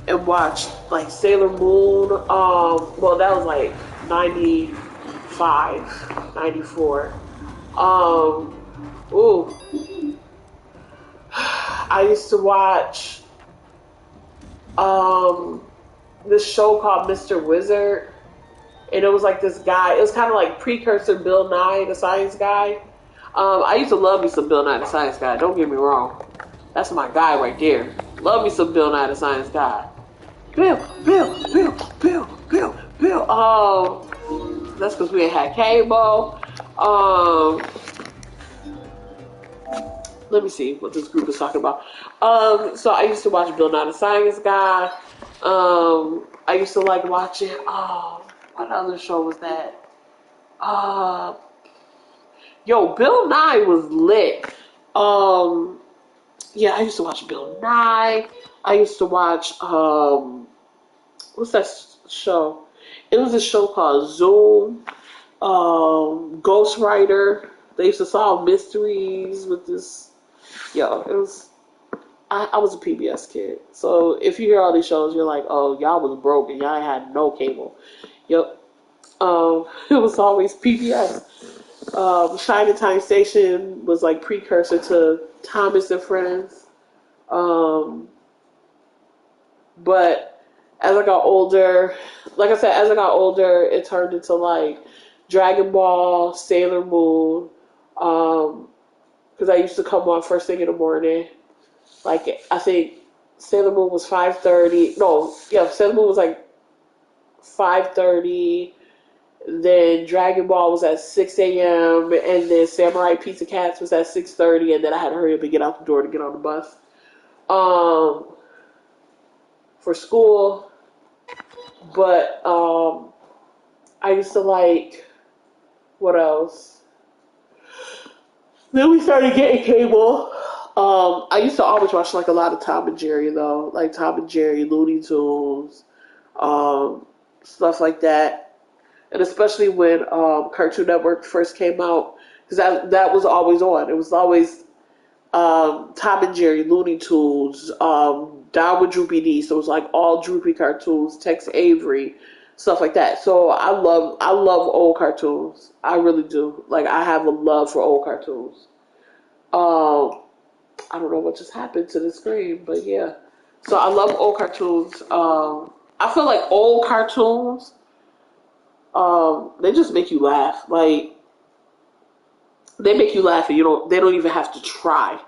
and watch like Sailor Moon. Well, that was like 95, 94. Ooh, I used to watch this show called Mr. Wizard. And it was like this guy. It was kind of like precursor Bill Nye, the science guy. I used to love me some Bill Nye, the science guy. Don't get me wrong. That's my guy right there. Love me some Bill Nye, the science guy. Bill. That's because we ain't had cable. Let me see what this group is talking about. So I used to watch Bill Nye, the science guy. I used to like watching. What other show was that? Yo, Bill Nye was lit. Yeah, I used to watch Bill Nye. I used to watch what's that show? It was a show called Zoom. Ghost Rider. They used to solve mysteries with this. Yo, it was. I was a PBS kid, so if you hear all these shows, you're like, oh, y'all was broke and y'all had no cable. Yep. It was always PBS. Chinatown Station was like precursor to Thomas and Friends. But as I got older, like I said, as I got older, it turned into like Dragon Ball, Sailor Moon, because I used to come on first thing in the morning. Like I think Sailor Moon was 5:30. No, yeah, Sailor Moon was like 5:30. Then Dragon Ball was at 6 a.m. and then Samurai Pizza Cats was at 6:30, and then I had to hurry up and get out the door to get on the bus. For school, but I used to like what else? Then we started getting cable. I used to always watch like a lot of Tom and Jerry though, like Tom and Jerry, Looney Tunes, stuff like that, and especially when Cartoon Network first came out, because that was always on. It was always Tom and Jerry, Looney Tunes, Down with Droopy D. So it was like all Droopy cartoons, Tex Avery, stuff like that. So I love old cartoons. I really do. Like I have a love for old cartoons. I don't know what just happened to the screen, but yeah. So I love old cartoons. I feel like old cartoons, they just make you laugh. Like they make you laugh, and they don't even have to try.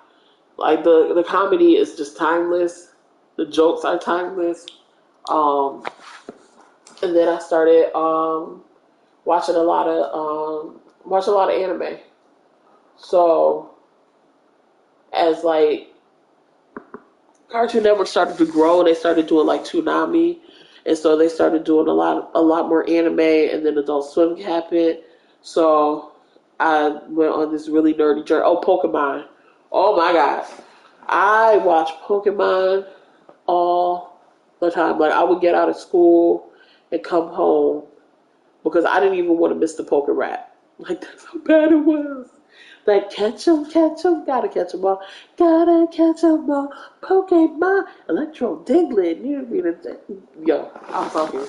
Like the comedy is just timeless. The jokes are timeless. Um, and then I started watching a lot of anime. So as like Cartoon Network started to grow, they started doing like Toonami, and so they started doing a lot more anime, and then Adult Swim happened. So I went on this really nerdy journey. Oh, Pokemon! Oh my God, I watched Pokemon all the time. Like I would get out of school and come home because I didn't even want to miss the poker rap. Like that's how bad it was. Like catch 'em, gotta catch 'em all, gotta catch 'em all. Pokemon, Electro, Diglett, you read it. Yo, I was out here.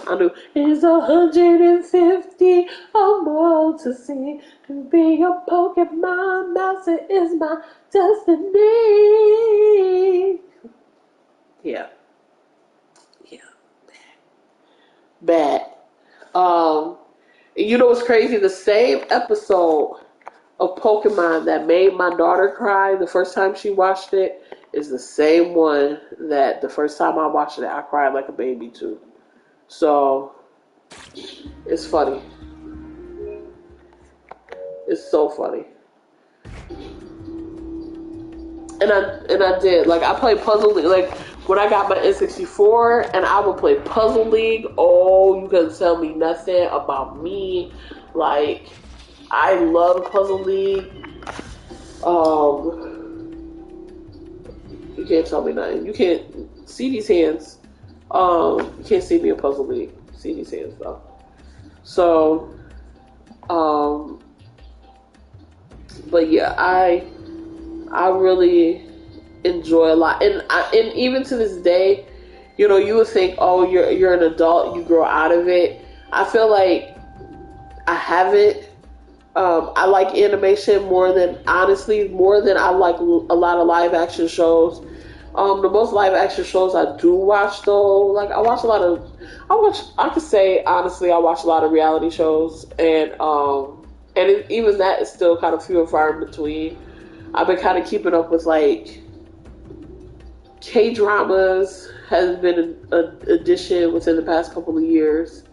I knew it's 150 or more to see. To be a Pokemon master is my destiny. Yeah, yeah, bad. You know what's crazy? The same episode of Pokemon that made my daughter cry the first time she watched it is the same one that the first time I watched it, I cried like a baby too. So it's funny. It's so funny. And I did like I played Puzzle League like when I got my N64 and I would play Puzzle League. Oh, you couldn't tell me nothing about me. Like I love Puzzle League. You can't tell me nothing. You can't see these hands. You can't see me in Puzzle League. See these hands though. So, but yeah, I really enjoy a lot, and even to this day, you know, you would think, oh, you're an adult, you grow out of it. I feel like I haven't. I like animation more than I like a lot of live action shows. The most live action shows I do watch though, like I could say honestly, I watch a lot of reality shows, and even that is still kind of few and far in between. I've been kind of keeping up with like K-dramas has been an addition within the past couple of years.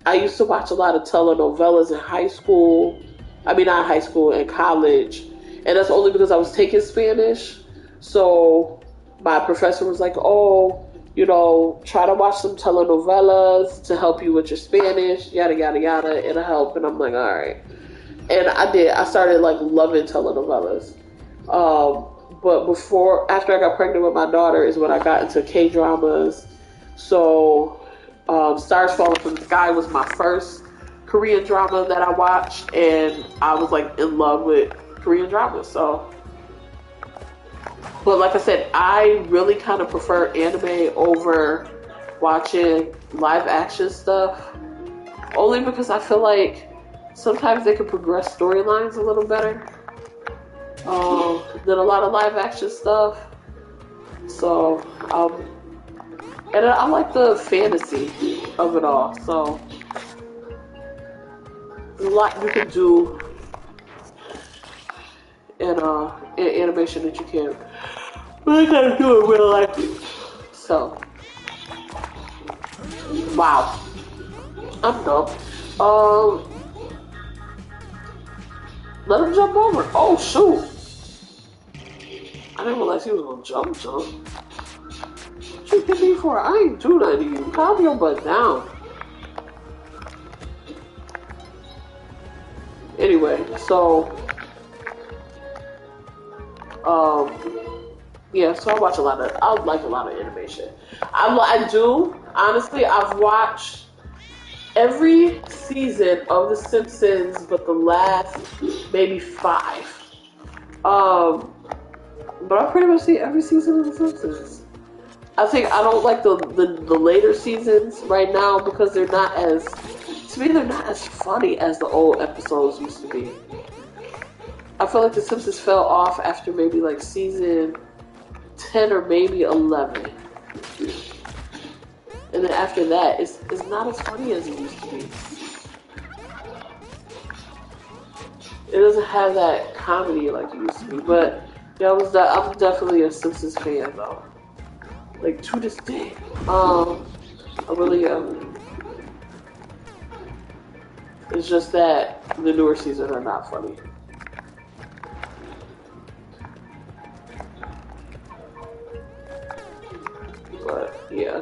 I used to watch a lot of telenovelas in high school. I mean, not high school, in college. And that's only because I was taking Spanish. So my professor was like, oh, you know, try to watch some telenovelas to help you with your Spanish, yada, yada, yada. It'll help. And I'm like, all right. And I did. I started like loving telenovelas. But after I got pregnant with my daughter is when I got into K-dramas. So Stars Falling from the Sky was my first Korean drama that I watched, and I was like in love with Korean dramas. So, but like I said, I really kind of prefer anime over watching live action stuff, only because I feel like sometimes they can progress storylines a little better than a lot of live action stuff. So, and I like the fantasy of it all. So, there's a lot you can do in animation that you can't really kind of do in real life. So, wow, I'm dumb. Let him jump over. Oh shoot! I didn't realize he was gonna jump. What you hit me for? I ain't do nothing to you. Calm your butt down. Anyway, so yeah, so I like a lot of animation. I do, honestly, I've watched every season of The Simpsons but the last maybe 5. But I pretty much see every season of The Simpsons. I think I don't like the later seasons right now because they're not as funny as the old episodes used to be. I feel like The Simpsons fell off after maybe like season 10 or maybe 11. And then after that, it's not as funny as it used to be. It doesn't have that comedy like it used to be. But yeah, I'm definitely a Simpsons fan though. Like to this day. I really am. It's just that the newer seasons are not funny. But yeah.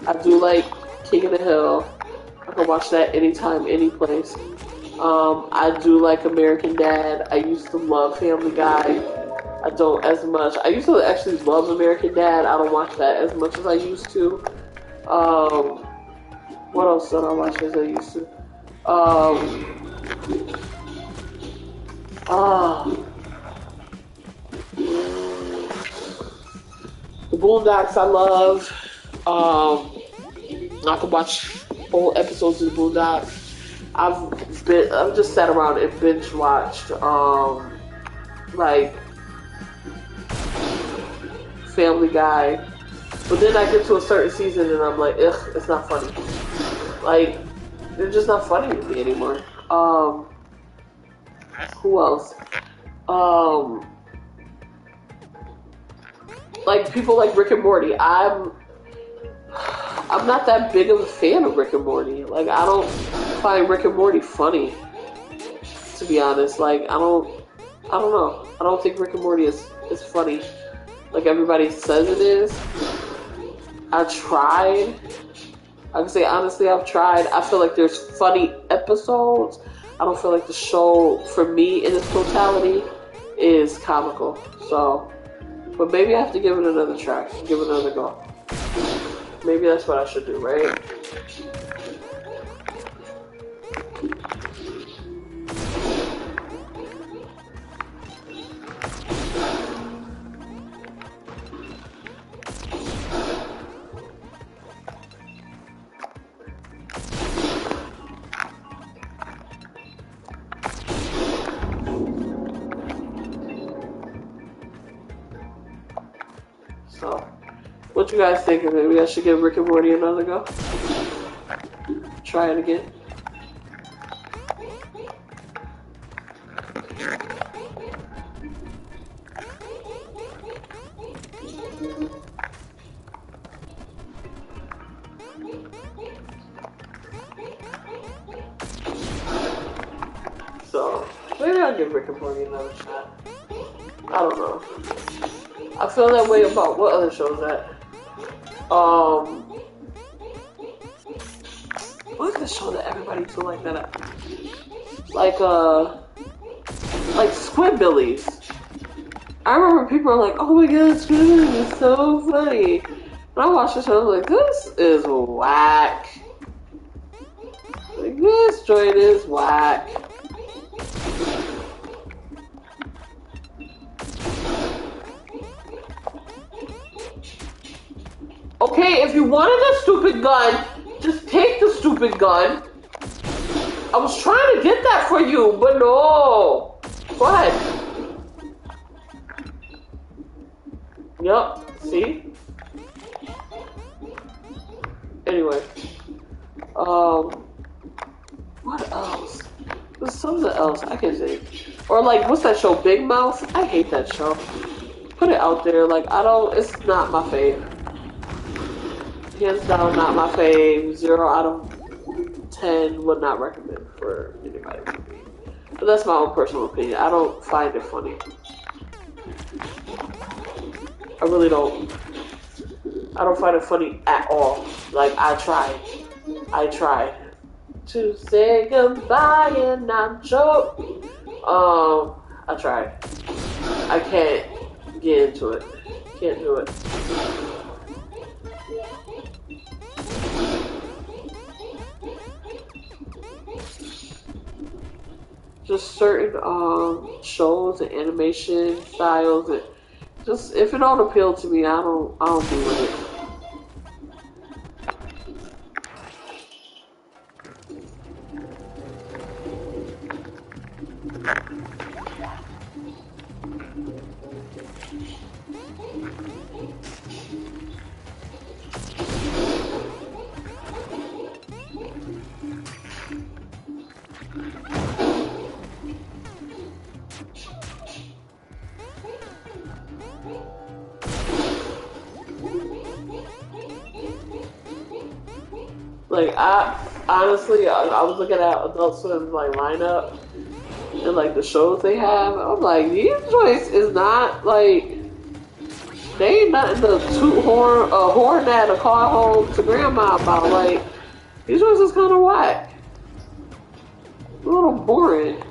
I do like King of the Hill. I can watch that anytime, any place. I do like American Dad. I used to love Family Guy. I don't as much. I used to actually love American Dad. I don't watch that as much as I used to. What else did I watch as I used to? The Boondocks I love. I could watch whole episodes of the Boondocks. I've just sat around and binge watched like Family Guy, but then I get to a certain season and I'm like, ugh, it's not funny. Like, they're just not funny to me anymore. Who else? Like people like Rick and Morty. I'm not that big of a fan of Rick and Morty. Like, I don't find Rick and Morty funny, to be honest. Like, I don't know. I don't think Rick and Morty is funny like everybody says it is. I tried. I can say honestly, I've tried. I feel like there's funny episodes. I don't feel like the show, for me, in its totality, is comical. So, but maybe I have to give it another try. Give it another go. Maybe that's what I should do, right? So, what you guys think of it? Maybe I should give Rick and Morty another go? Try it again. So, maybe I'll give Rick and Morty another shot. I don't know. I feel that way about what other shows that? What's the show that everybody feel like that? Like Squidbillies. I remember people are like, "Oh my god, Squidbillies is so funny." When I watched the show, I was like, "This is whack. Like, this joint is whack." Okay, if you wanted a stupid gun, just take the stupid gun. I was trying to get that for you, but no. Go ahead. Yup, see? Anyway. What else? There's something else I can say. Or like, what's that show, Big Mouth? I hate that show. Put it out there, like, it's not my fave. Hands down, not my fave. 0 out of 10 would not recommend for anybody. But that's my own personal opinion. I don't find it funny. I really don't. I don't find it funny at all. Like, I tried to say goodbye and not joke. I tried. I can't get into it. Can't do it. Just certain shows and animation styles, and just if it don't appeal to me, I don't do with it. Like, I was looking at Adult Swim's like lineup and like the shows they have. I'm like, these joints is not like, they ain't nothing to toot horn at or call home to grandma about. Like, these joints is kind of whack. A little I'm boring.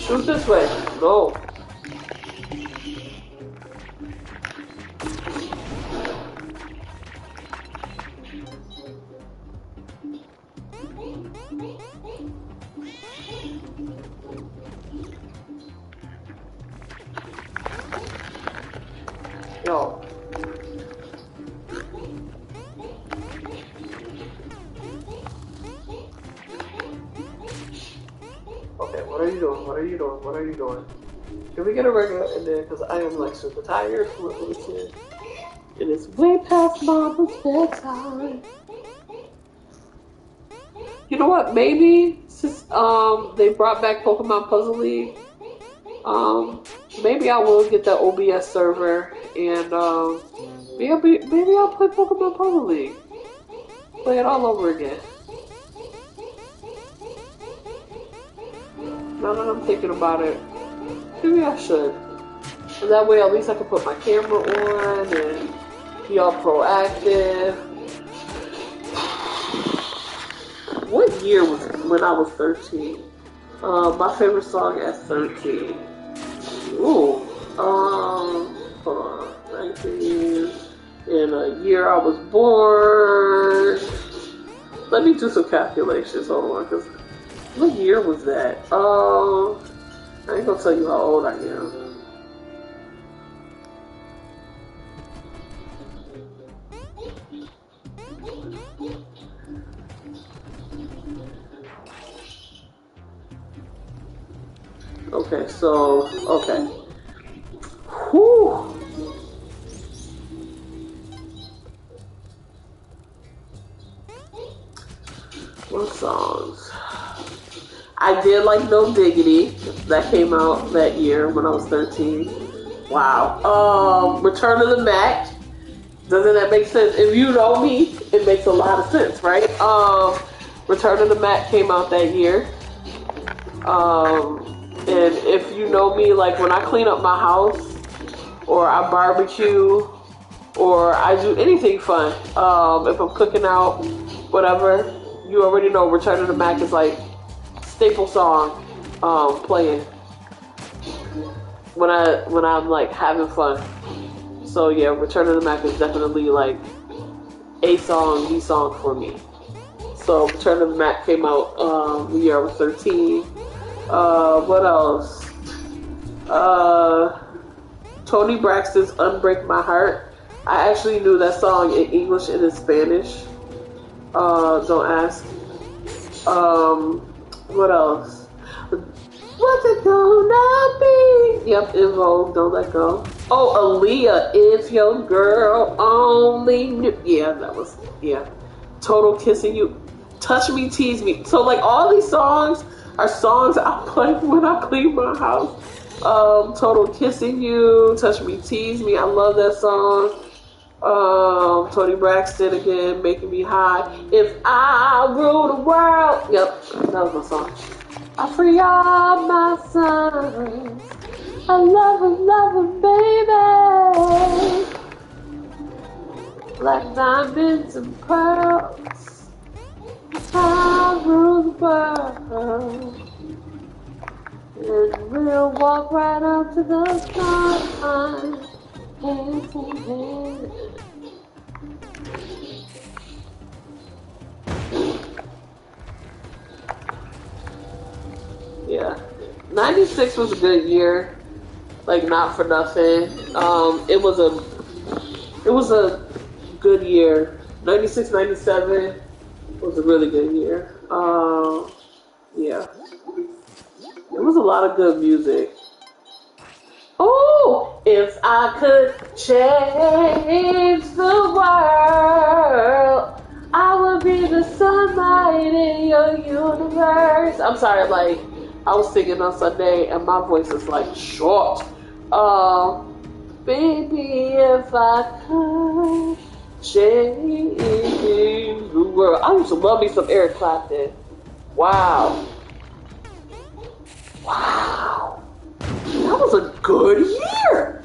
Shoot this way. No. Yo. Okay, what are you doing? What are you doing? What are you doing? Can we get a regular in there? Because I am like super tired from what we said. And it's way past mama's bedtime. You know what? Maybe since they brought back Pokemon Puzzle League, maybe I will get that OBS server and maybe I'll play Pokemon Puzzle League. Play it all over again. Now that I'm thinking about it, maybe I should. And that way at least I can put my camera on and be all proactive. What year was it when I was 13? My favorite song at 13. Ooh. Hold on. 19. In a year I was born. Let me do some calculations. Hold on, because what year was that? I ain't gonna tell you how old I am. Okay, so, okay. Whew. What songs? I did like No Diggity. That came out that year when I was 13. Wow. Return of the Mac. Doesn't that make sense? If you know me, it makes a lot of sense, right? Return of the Mac came out that year. And if you know me, like when I clean up my house, or I barbecue, or I do anything fun, if I'm cooking out, whatever, you already know Return of the Mac is like staple song playing when I'm like having fun. So yeah, Return of the Mac is definitely like a song, the song for me. So Return of the Mac came out the year I was 13. What else? Tony Braxton's Unbreak My Heart. I actually knew that song in English and in Spanish. Don't ask. What else? What's it gonna be? Yep, In Vogue, Don't Let Go. Oh, Aaliyah, If Your Girl Only Knew. Yeah, that was, yeah. Total Kissing You. Touch Me, Tease Me. So, like, all these songs are songs I play when I clean my house. Total Kissing You, Touch Me, Tease Me. I love that song. Tony Braxton again, Making Me High. If I Rule the World. Yep, that was my song. I free all my sons. I love him, baby. Black diamonds and pearls. I rule the world. And we'll walk right up to the sky. Hands in hand. Yeah. 96 was a good year. Like, not for nothing. It was a good year. 96, 97 was a really good year. Yeah. There was a lot of good music. Oh, if I could change the I'm sorry, like, I was singing on Sunday and my voice is like short. Baby, if I could change the world. I used to love me some Eric Clapton. Wow. Wow. That was a good year.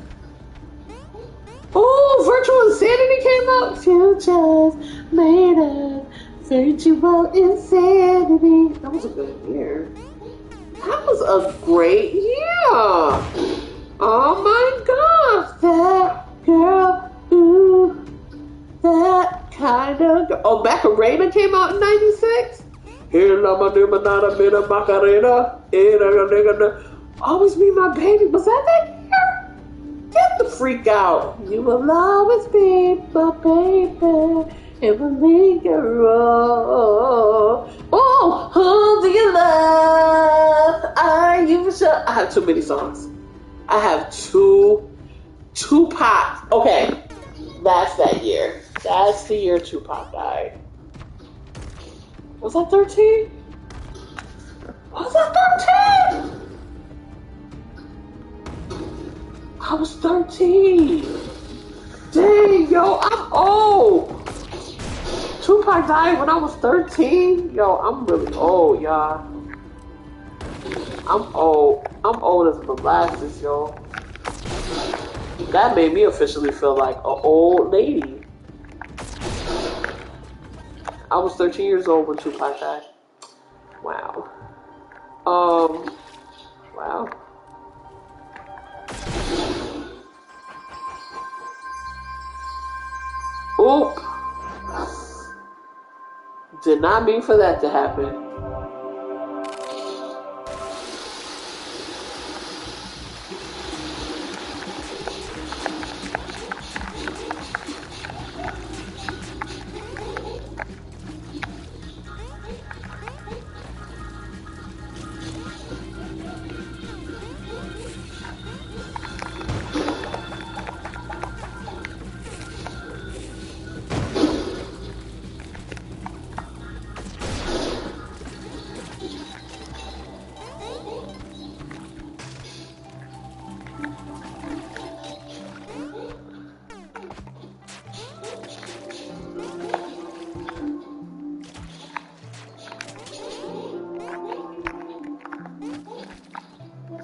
Oh, Virtual Insanity came out. Futures made of virtual insanity. That was a good year. That was a great year. Oh my gosh, that girl, ooh, that kind of girl. Oh, Macarena came out in '96. Always be my baby. Was that year? Get the freak out. You will always be my baby. It will linger on. Oh, who do you love? Are you sure? I have too many songs. I have Tupac. Okay, that's that year. That's the year Tupac died. Was I 13? Was I 13? I was 13. Dang, yo, I'm old. Tupac died when I was 13. Yo, I'm really old, y'all. I'm old. I'm old as molasses, yo. That made me officially feel like an old lady. I was 13 years old when Tupac died. Wow. Wow. Oop. Did not mean for that to happen.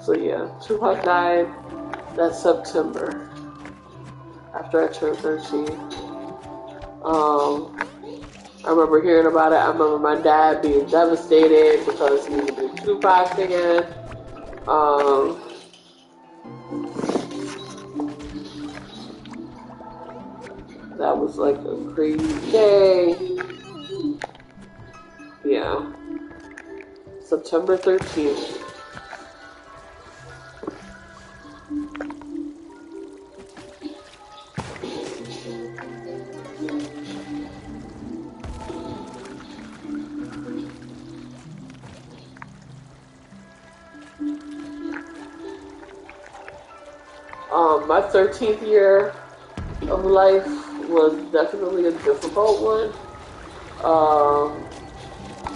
So yeah, Tupac died that September after I turned 13. I remember hearing about it. I remember my dad being devastated because he was a big Tupac fan. That was like a crazy day. Yeah. September 13th. My 13th year of life was definitely a difficult one.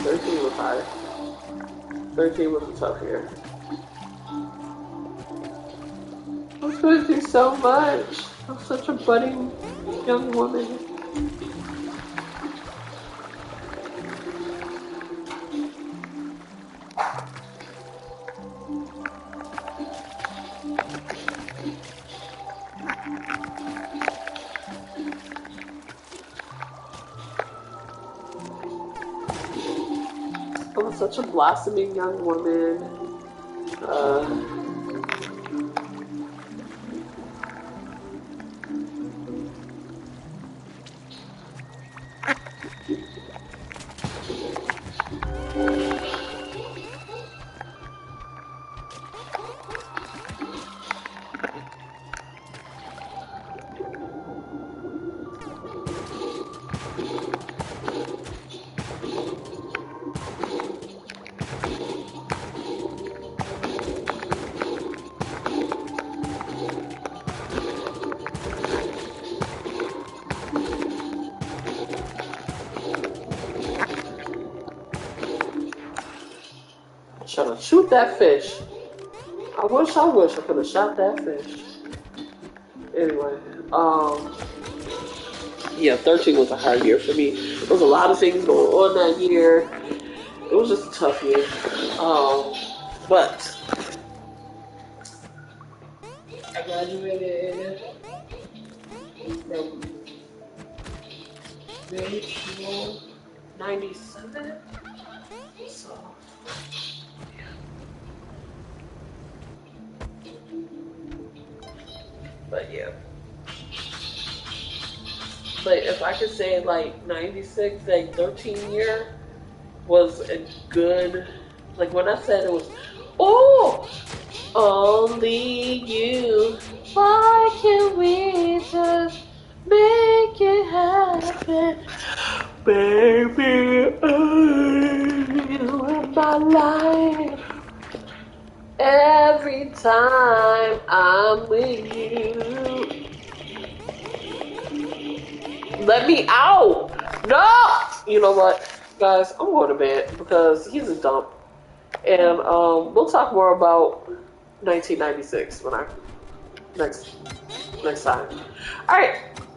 13 was hard. 13 was a tough year. I was going through so much. I'm such a budding young woman. I was such a blossoming young woman. Trying to shoot that fish. I wish I could have shot that fish. Anyway, yeah, 13 was a hard year for me. There was a lot of things going on that year. It was just a tough year. But I graduated from grade school 97. So, but yeah. But if I could say like 96, like 13 year was a good, like when I said it was, oh, only you. Why can't we just make it happen? Baby, you in my life. Every time I'm with you. Let me out. No! You know what? Guys, I'm going to bed because he's a dump. And we'll talk more about 1996 when I next time. All right.